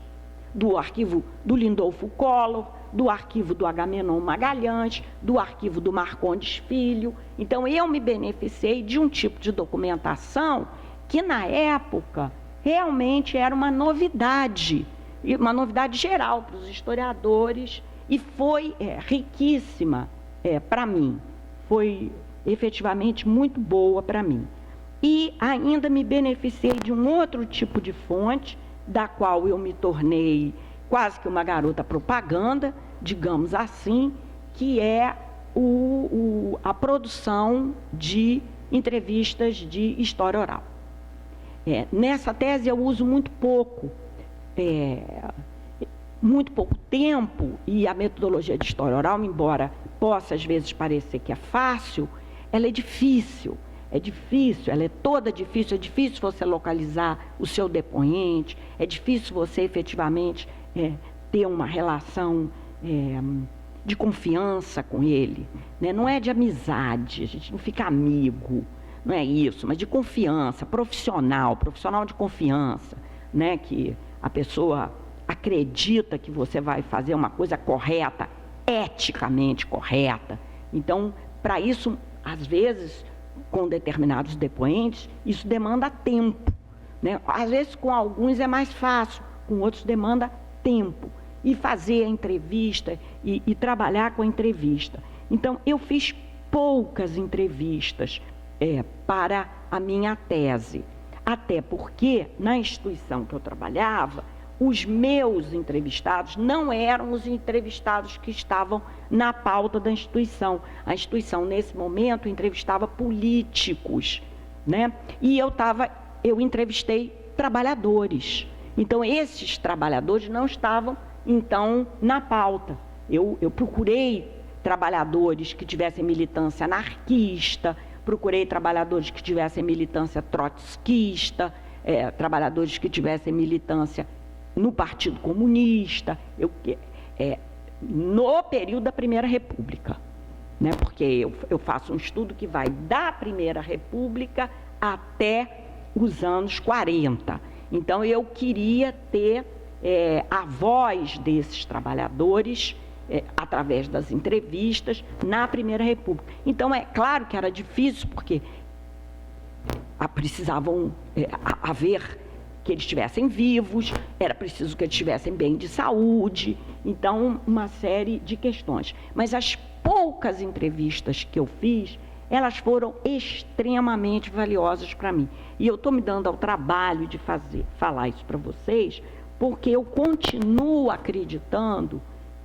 do arquivo do Lindolfo Collor, do arquivo do Agamenon Magalhães, do arquivo do Marcondes Filho. Então, eu me beneficiei de um tipo de documentação que, na época, realmente era uma novidade geral para os historiadores, e foi riquíssima para mim. Foi efetivamente muito boa para mim. E ainda me beneficiei de um outro tipo de fonte, da qual eu me tornei quase que uma garota propaganda, digamos assim, que é a produção de entrevistas de história oral. Nessa tese eu uso muito pouco tempo, e a metodologia de história oral, embora possa às vezes parecer que é fácil, ela é difícil, ela é toda difícil, é difícil você localizar o seu depoente, é difícil você efetivamente ter uma relação de confiança com ele, né? Não é de amizade, a gente não fica amigo, não é isso, mas de confiança, profissional de confiança, né? Que a pessoa acredita que você vai fazer uma coisa correta, eticamente correta. Então, para isso, às vezes, com determinados depoentes, isso demanda tempo, né? Às vezes, com alguns é mais fácil, com outros demanda tempo. E fazer a entrevista e trabalhar com a entrevista. Então, eu fiz poucas entrevistas para a minha tese, até porque, na instituição que eu trabalhava, os meus entrevistados não eram os entrevistados que estavam na pauta da instituição. A instituição, nesse momento, entrevistava políticos, né? E eu entrevistei trabalhadores. Então, esses trabalhadores não estavam, então, na pauta. Eu procurei trabalhadores que tivessem militância anarquista, procurei trabalhadores que tivessem militância trotskista, trabalhadores que tivessem militância no Partido Comunista, no período da Primeira República, né? Porque eu faço um estudo que vai da Primeira República até os anos 40. Então, eu queria ter a voz desses trabalhadores através das entrevistas na Primeira República. Então, é claro que era difícil, porque precisavam haver que eles estivessem vivos, era preciso que eles estivessem bem de saúde, então uma série de questões. Mas as poucas entrevistas que eu fiz, elas foram extremamente valiosas para mim. E eu estou me dando ao trabalho de falar isso para vocês, porque eu continuo acreditando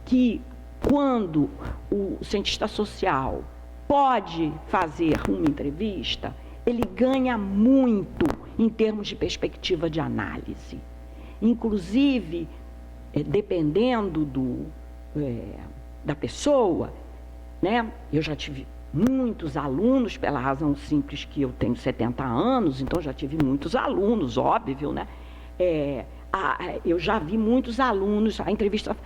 que quando o cientista social pode fazer uma entrevista, ele ganha muito em termos de perspectiva de análise. Inclusive, dependendo da pessoa, né? Eu já tive muitos alunos, pela razão simples que eu tenho 70 anos, então já tive muitos alunos, óbvio, né? Eu já vi muitos alunos, a entrevista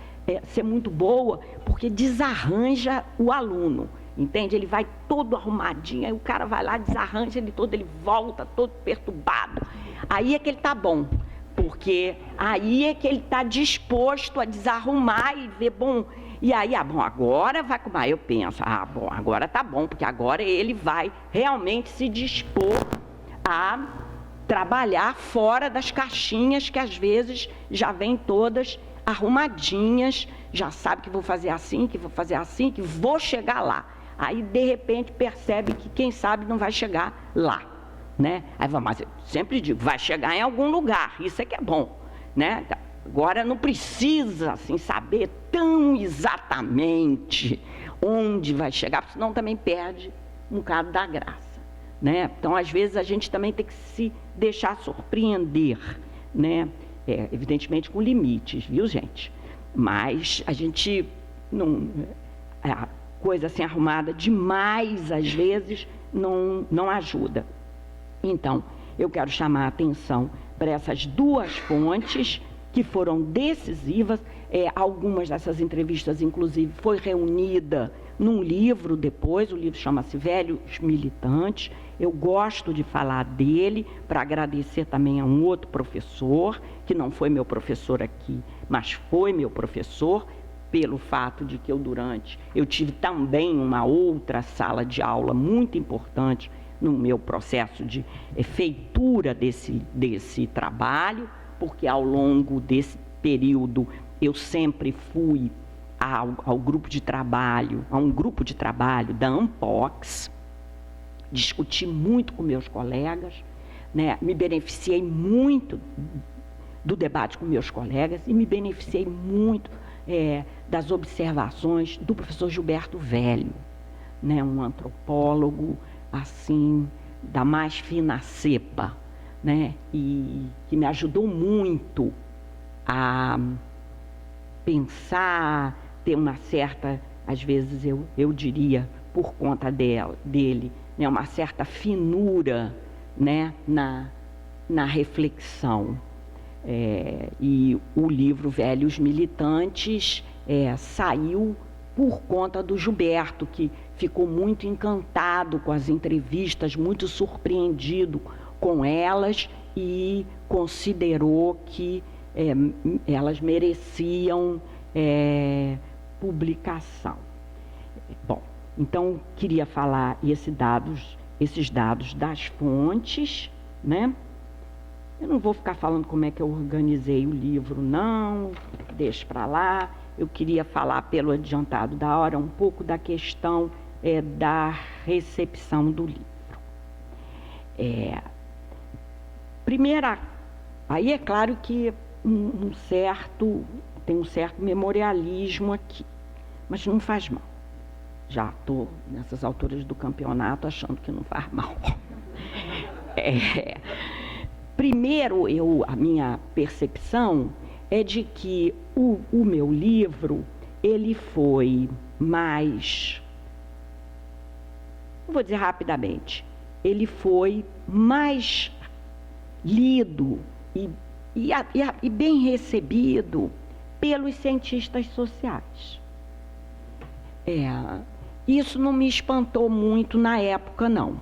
ser muito boa, porque desarranja o aluno. Entende? Ele vai todo arrumadinho, aí o cara vai lá, desarranja ele todo, ele volta todo perturbado. Aí é que ele está bom, porque aí é que ele está disposto a desarrumar e ver, bom, e aí, agora vai com mais. Eu penso, agora está bom, porque agora ele vai realmente se dispor a trabalhar fora das caixinhas que às vezes já vêm todas arrumadinhas, já sabe que vou fazer assim, que vou chegar lá. Aí, de repente, percebe que, quem sabe, não vai chegar lá, né? Aí, mas eu sempre digo, vai chegar em algum lugar, isso é que é bom, né? Agora, não precisa, assim, saber tão exatamente onde vai chegar, porque senão também perde um bocado da graça, né? Então, às vezes, a gente também tem que se deixar surpreender, né? Evidentemente, com limites, viu, gente? Mas a gente não... coisa assim arrumada demais, às vezes, não ajuda. Então, eu quero chamar a atenção para essas duas fontes que foram decisivas. Algumas dessas entrevistas, inclusive, foi reunida num livro depois, o livro chama-se Velhos Militantes. Eu gosto de falar dele para agradecer também a um outro professor, que não foi meu professor aqui, mas foi meu professor, pelo fato de que eu tive também uma outra sala de aula muito importante no meu processo de feitura desse trabalho, porque ao longo desse período eu sempre fui a um grupo de trabalho da Ampox, discuti muito com meus colegas, né? Me beneficiei muito do debate com meus colegas e me beneficiei muito das observações do professor Gilberto Velho, né? Um antropólogo, assim, da mais fina cepa, né? E que me ajudou muito a pensar, ter uma certa, às vezes eu diria, por conta dele, né? Uma certa finura, né? na reflexão. E o livro Velhos Militantes saiu por conta do Gilberto, que ficou muito encantado com as entrevistas, muito surpreendido com elas e considerou que elas mereciam publicação. Bom, então queria falar esses dados das fontes, né? Eu não vou ficar falando como é que eu organizei o livro, não, deixa para lá. Eu queria falar, pelo adiantado da hora, um pouco da questão da recepção do livro. Primeira, aí é claro que tem um certo memorialismo aqui, mas não faz mal. Já estou, nessas alturas do campeonato, achando que não faz mal. Primeiro, a minha percepção é de que o meu livro, ele foi mais, vou dizer rapidamente, ele foi mais lido e bem recebido pelos cientistas sociais. Isso não me espantou muito na época, não,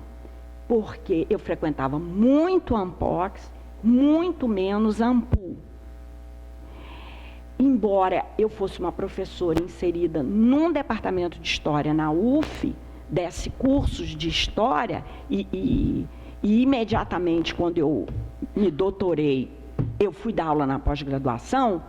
porque eu frequentava muito Ampox, muito menos Ampul. Embora eu fosse uma professora inserida num departamento de História na UF, desse cursos de História, e imediatamente, quando eu me doutorei, eu fui dar aula na pós-graduação,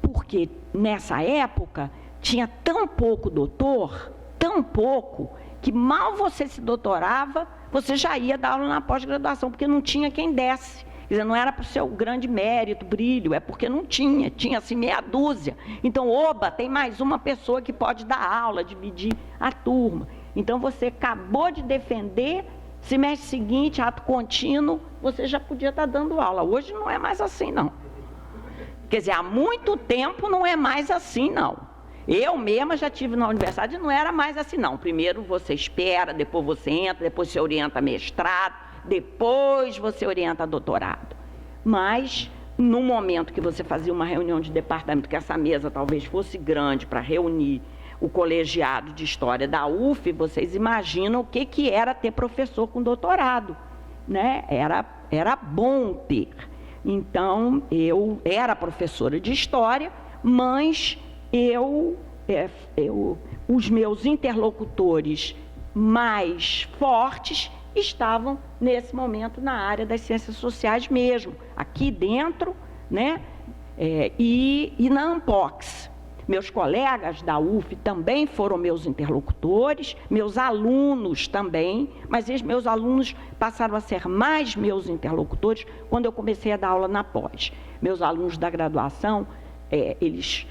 porque nessa época tinha tão pouco doutor, tão pouco, que mal você se doutorava, você já ia dar aula na pós-graduação, porque não tinha quem desse. Quer dizer, não era para o seu grande mérito, brilho, é porque não tinha assim meia dúzia. Então, tem mais uma pessoa que pode dar aula, dividir a turma. Então, você acabou de defender, semestre seguinte, ato contínuo, você já podia estar dando aula. Hoje não é mais assim, não. Quer dizer, há muito tempo não é mais assim, não. Eu mesma já tive na universidade e não era mais assim, não. Primeiro você espera, depois você entra, depois você orienta mestrado, depois você orienta doutorado. Mas, no momento que você fazia uma reunião de departamento, que essa mesa talvez fosse grande para reunir o colegiado de História da UF, vocês imaginam o que era ter professor com doutorado, né? Era bom ter. Então, eu era professora de História, mas os meus interlocutores mais fortes estavam, nesse momento, na área das ciências sociais mesmo, aqui dentro, né? E na Ampox. Meus colegas da UF também foram meus interlocutores, meus alunos também, mas esses meus alunos passaram a ser mais meus interlocutores quando eu comecei a dar aula na pós. Meus alunos da graduação, eles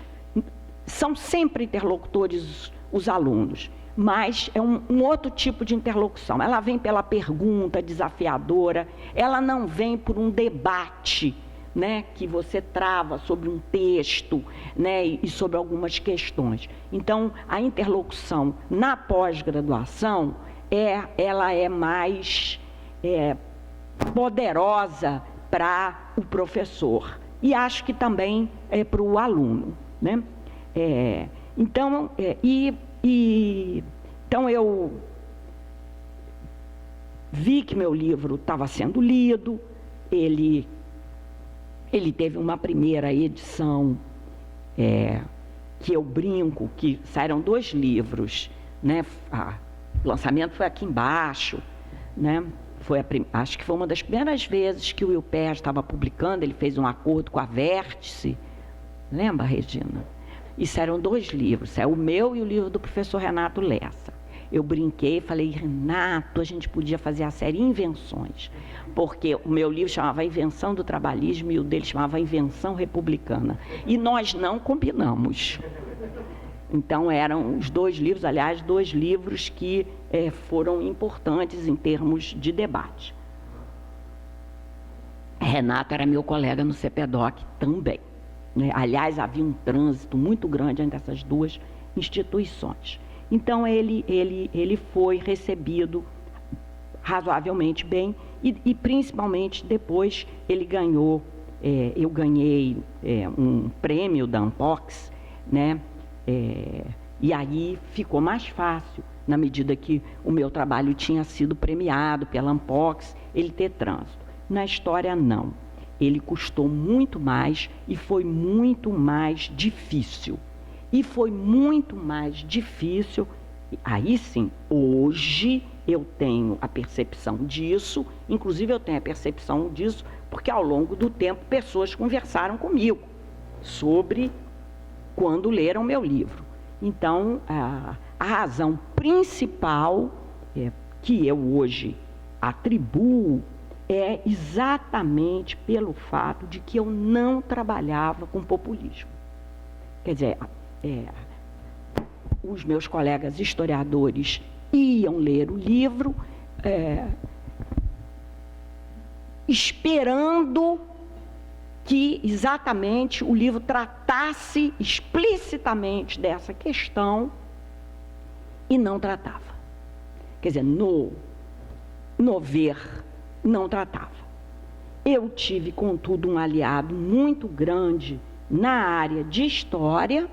são sempre interlocutores, os alunos, mas é um outro tipo de interlocução. Ela vem pela pergunta desafiadora, ela não vem por um debate, né, que você trava sobre um texto, né, e sobre algumas questões. Então, a interlocução na pós-graduação, ela é mais poderosa para o professor, e acho que também para o aluno, né? Então eu vi que meu livro estava sendo lido, ele teve uma primeira edição, que eu brinco, que saíram 2 livros, né? O lançamento foi aqui embaixo, né? Acho que foi uma das primeiras vezes que o IUPER estava publicando, ele fez um acordo com a Vértice, lembra, Regina? E saíram 2 livros, o meu e o livro do professor Renato Lessa. eu brinquei, falei, Renato, a gente podia fazer a série Invenções, porque o meu livro chamava Invenção do Trabalhismo e o dele chamava Invenção Republicana. E nós não combinamos. Então, eram os 2 livros, aliás, 2 livros que foram importantes em termos de debate. Renato era meu colega no CPDOC também, né? Aliás, havia um trânsito muito grande entre essas 2 instituições. Então, ele foi recebido razoavelmente bem e principalmente depois ele ganhou, eu ganhei um prêmio da Ampox, né? E aí ficou mais fácil, na medida que o meu trabalho tinha sido premiado pela Ampox, ele ter trânsito. Na história, não. Ele custou muito mais e foi muito mais difícil. E foi muito mais difícil, aí sim, hoje eu tenho a percepção disso, inclusive eu tenho a percepção disso porque ao longo do tempo pessoas conversaram comigo sobre quando leram meu livro. Então, a razão principal que eu hoje atribuo é exatamente pelo fato de que eu não trabalhava com populismo. Quer dizer, os meus colegas historiadores iam ler o livro esperando que exatamente o livro tratasse explicitamente dessa questão e não tratava. Quer dizer, no ver, não tratava. Eu tive, contudo, um aliado muito grande na área de história,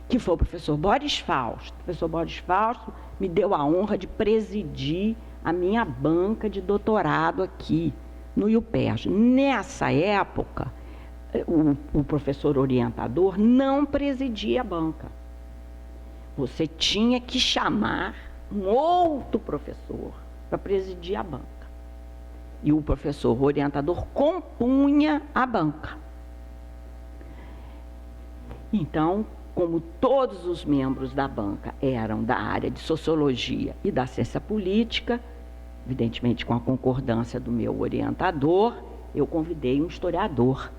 que foi o professor Boris Fausto. O professor Boris Fausto me deu a honra de presidir a minha banca de doutorado aqui no IUPERJ. Nessa época, o professor orientador não presidia a banca. Você tinha que chamar um outro professor para presidir a banca. E o professor orientador compunha a banca. Então, como todos os membros da banca eram da área de sociologia e da ciência política, evidentemente com a concordância do meu orientador, eu convidei um historiador,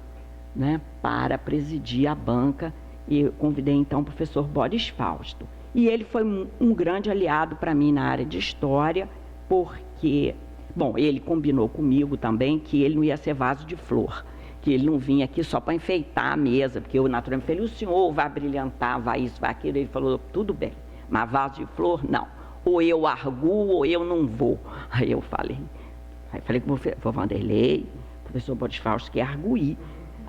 né, para presidir a banca, e eu convidei então o professor Boris Fausto. E ele foi um grande aliado para mim na área de história, porque, bom, ele combinou comigo também que ele não ia ser vaso de flor, que ele não vinha aqui só para enfeitar a mesa, porque eu naturalmente falei, o senhor vai brilhantar, vai isso, vai aquilo. Ele falou, tudo bem, mas vaso de flor, não. Ou eu arguo, ou eu não vou. Aí eu falei com o professor Vanderlei, o professor Boris Fausto, que é arguir.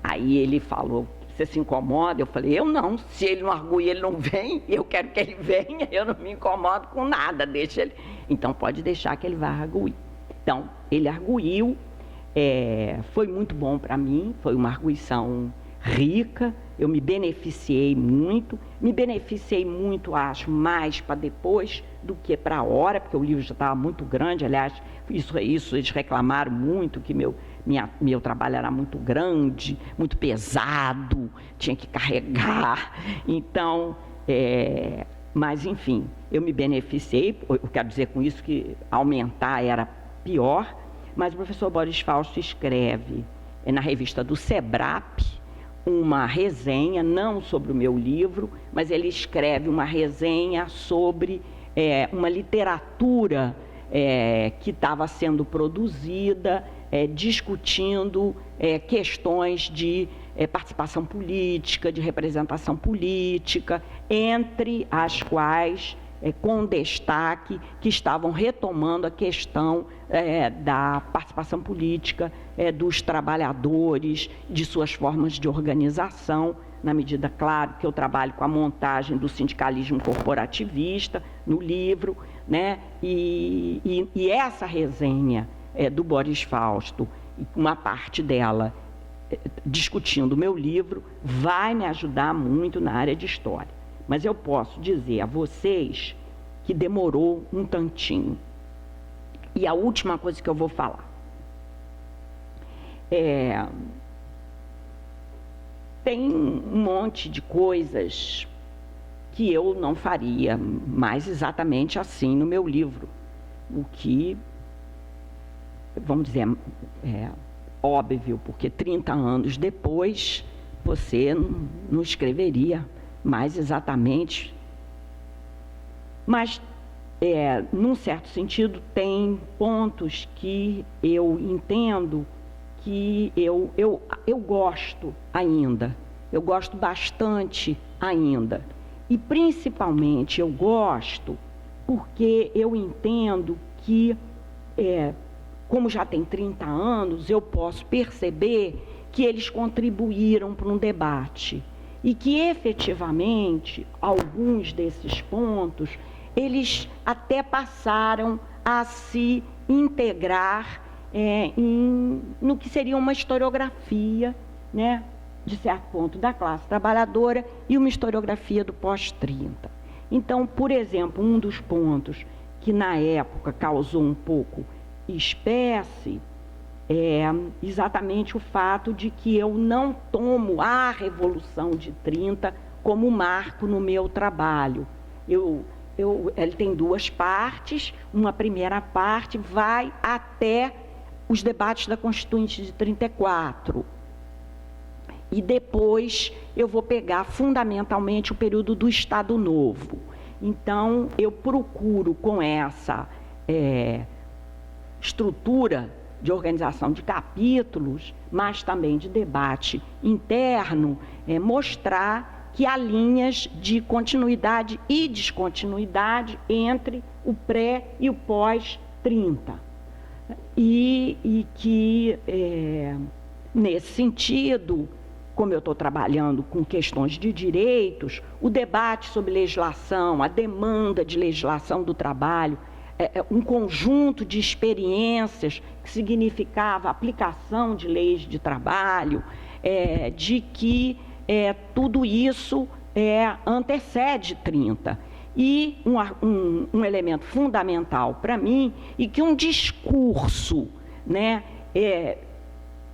Aí ele falou, você se incomoda? Eu falei, eu não, se ele não arguir, ele não vem, eu quero que ele venha, eu não me incomodo com nada, deixa ele. Então pode deixar que ele vá arguir. Então, ele arguiu, foi muito bom para mim, foi uma arguição rica, eu me beneficiei muito, acho, mais para depois do que para a hora, porque o livro já estava muito grande. Aliás, isso eles reclamaram muito, que meu trabalho era muito grande, muito pesado, tinha que carregar. Então, mas enfim, eu me beneficiei, eu quero dizer com isso que aumentar era pior, mas o professor Boris Fausto escreve na revista do SEBRAP uma resenha, não sobre o meu livro, mas ele escreve uma resenha sobre uma literatura que estava sendo produzida, discutindo questões de participação política, de representação política, entre as quais, com destaque, que estavam retomando a questão da participação política dos trabalhadores, de suas formas de organização, na medida, claro, que eu trabalho com a montagem do sindicalismo corporativista no livro, né? E essa resenha do Boris Fausto, uma parte dela discutindo o meu livro, vai me ajudar muito na área de história. Mas eu posso dizer a vocês que demorou um tantinho. E a última coisa que eu vou falar. Tem um monte de coisas que eu não faria mais exatamente assim no meu livro. O que, vamos dizer, é óbvio, porque 30 anos depois você não escreveria mais exatamente. Mas, num certo sentido, tem pontos que eu entendo que eu gosto ainda. Eu gosto bastante ainda. E, principalmente, eu gosto porque eu entendo que, como já tem 30 anos, eu posso perceber que eles contribuíram para um debate. E que, efetivamente, alguns desses pontos, eles até passaram a se integrar no que seria uma historiografia, né, de certo ponto, da classe trabalhadora e uma historiografia do pós-30. Então, por exemplo, um dos pontos que na época causou um pouco espécie é exatamente o fato de que eu não tomo a Revolução de 30 como marco no meu trabalho. Ele tem duas partes. Uma primeira parte vai até os debates da Constituinte de 34. E depois eu vou pegar fundamentalmente o período do Estado Novo. Então, eu procuro, com essa estrutura de organização de capítulos, mas também de debate interno, mostrar que há linhas de continuidade e descontinuidade entre o pré e o pós-30. E que, nesse sentido, como eu estou trabalhando com questões de direitos, o debate sobre legislação, a demanda de legislação do trabalho, um conjunto de experiências que significava a aplicação de leis de trabalho, de que tudo isso antecede 30. E um elemento fundamental para mim, e que um discurso, né,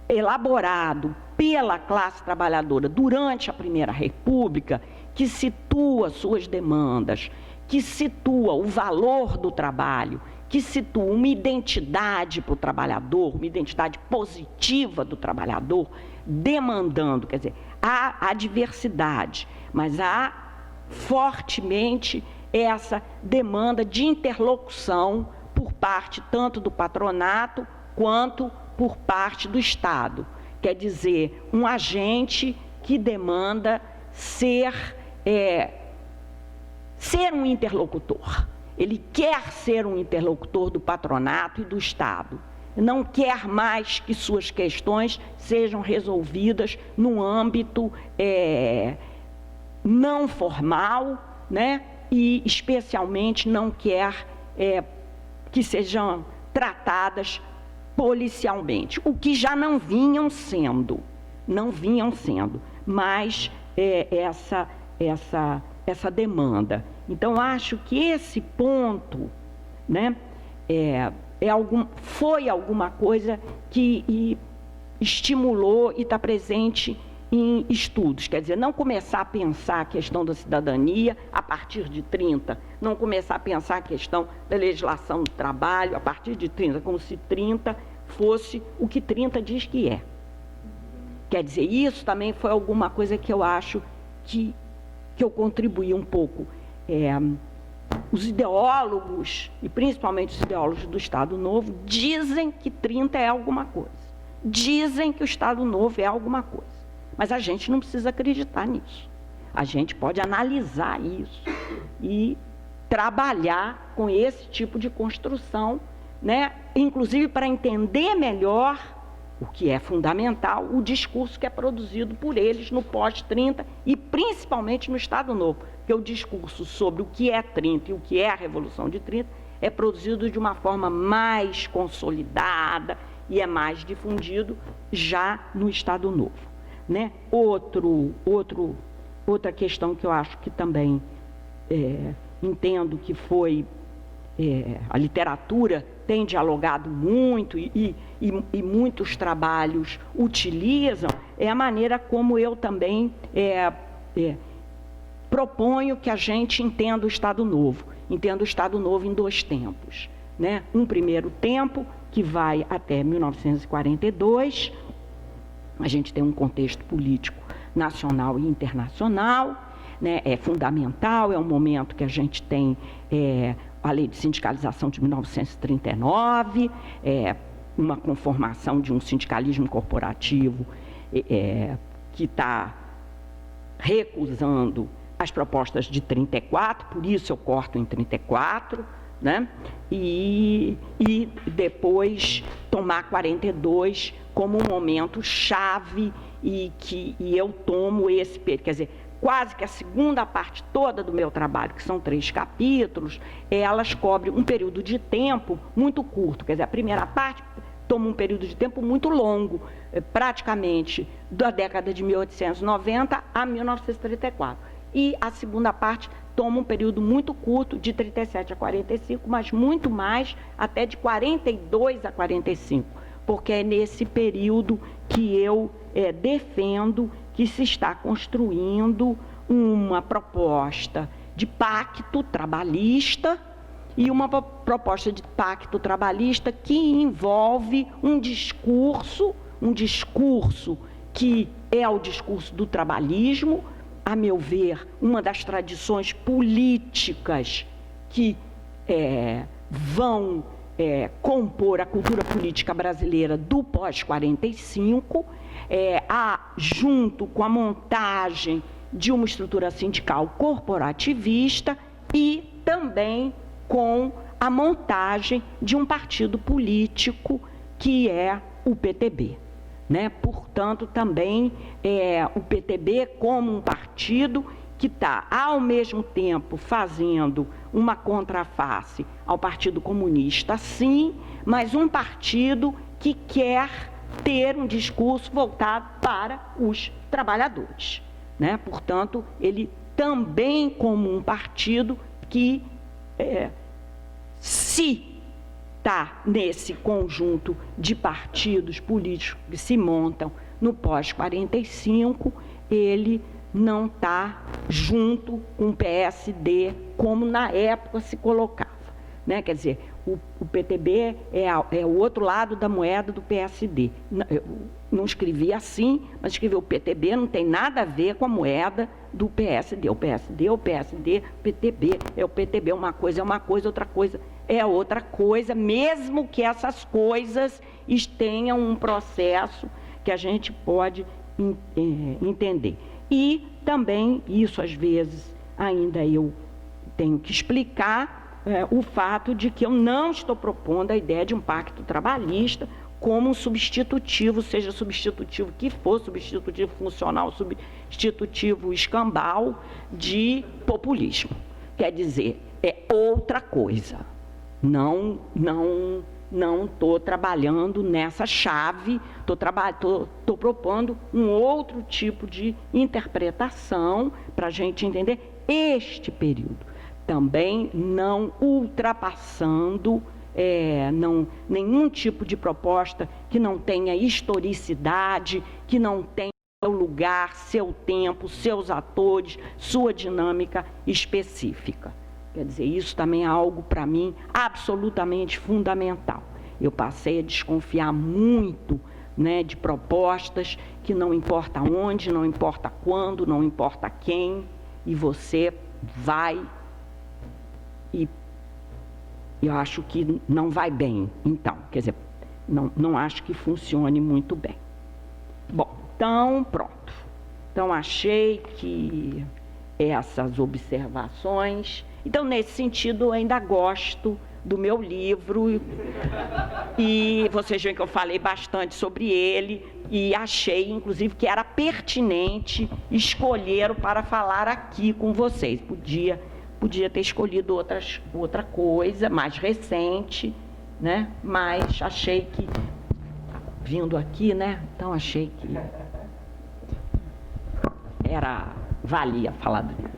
elaborado pela classe trabalhadora durante a Primeira República, que situa suas demandas, que situa o valor do trabalho, que situa uma identidade para o trabalhador, uma identidade positiva do trabalhador, demandando, quer dizer, há a diversidade, mas há fortemente essa demanda de interlocução por parte tanto do patronato quanto por parte do Estado. Quer dizer, um agente que demanda ser um interlocutor. Ele quer ser um interlocutor do patronato e do Estado. Não quer mais que suas questões sejam resolvidas no âmbito não formal, né? E especialmente não quer que sejam tratadas policialmente, o que já não vinham sendo, mas essa demanda. Então, acho que esse ponto, né, foi alguma coisa que estimulou e está presente em estudos. Quer dizer, não começar a pensar a questão da cidadania a partir de 30, não começar a pensar a questão da legislação do trabalho a partir de 30, como se 30 fosse o que 30 diz que é. Quer dizer, isso também foi alguma coisa que eu acho que eu contribuí um pouco. Os ideólogos, e principalmente os ideólogos do Estado Novo, dizem que 30 é alguma coisa. Dizem que o Estado Novo é alguma coisa. Mas a gente não precisa acreditar nisso. A gente pode analisar isso e trabalhar com esse tipo de construção, né? Inclusive para entender melhor o que é fundamental, o discurso que é produzido por eles no pós-30 e principalmente no Estado Novo, porque o discurso sobre o que é 30 e o que é a Revolução de 30 é produzido de uma forma mais consolidada e é mais difundido já no Estado Novo, né? Outra questão que eu acho que também entendo que foi a literatura tem dialogado muito e muitos trabalhos utilizam, é a maneira como eu também proponho que a gente entenda o Estado Novo. Entenda o Estado Novo em 2 tempos, né? Um primeiro tempo, que vai até 1942. A gente tem um contexto político nacional e internacional, né? É fundamental, é um momento que a gente tem a Lei de Sindicalização de 1939, uma conformação de um sindicalismo corporativo que está recusando as propostas de 34, por isso eu corto em 34, né? E depois tomar 42 como um momento chave e eu tomo esse período, quer dizer, quase que a segunda parte toda do meu trabalho, que são 3 capítulos, elas cobrem um período de tempo muito curto, quer dizer, a primeira parte toma um período de tempo muito longo, praticamente da década de 1890 a 1934. E a segunda parte toma um período muito curto, de 37 a 45, mas muito mais, até de 42 a 45, porque é nesse período que eu defendo que se está construindo uma proposta de pacto trabalhista, e uma proposta de pacto trabalhista que envolve um discurso que é o discurso do trabalhismo, a meu ver, uma das tradições políticas que vão compor a cultura política brasileira do pós-45, junto com a montagem de uma estrutura sindical corporativista e também com a montagem de um partido político que é o PTB. Né? Portanto, também o PTB como um partido que está, ao mesmo tempo, fazendo uma contraface ao Partido Comunista, sim, mas um partido que quer ter um discurso voltado para os trabalhadores. Né? Portanto, ele também como um partido que, se está nesse conjunto de partidos políticos que se montam no pós-45, ele não está junto com o PSD como na época se colocava. Né? Quer dizer, o PTB é o outro lado da moeda do PSD. Eu não escrevi assim, mas escrevi o PTB não tem nada a ver com a moeda do PSD. O PSD é o PSD, o PTB é o PTB, uma coisa é uma coisa, outra coisa é outra coisa, mesmo que essas coisas tenham um processo que a gente pode entender. E também, isso às vezes ainda eu tenho que explicar, o fato de que eu não estou propondo a ideia de um pacto trabalhista como um substitutivo, seja substitutivo que for, substitutivo funcional, substitutivo escambau de populismo. Quer dizer, é outra coisa. Não estou trabalhando nessa chave, estou propondo um outro tipo de interpretação para a gente entender este período. Também não ultrapassando nenhum tipo de proposta que não tenha historicidade, que não tenha seu lugar, seu tempo, seus atores, sua dinâmica específica. Quer dizer, isso também é algo, para mim, absolutamente fundamental. Eu passei a desconfiar muito, né, de propostas que não importa onde, não importa quando, não importa quem, e você vai e eu acho que não vai bem, então. Quer dizer, não acho que funcione muito bem. Bom, então, pronto. Então, achei que essas observações... Então, nesse sentido, eu ainda gosto do meu livro e vocês veem que eu falei bastante sobre ele e achei, inclusive, que era pertinente escolher para falar aqui com vocês. Podia ter escolhido outra coisa, mais recente, né? Mas achei que, vindo aqui, né? Então, achei que valia falar do livro.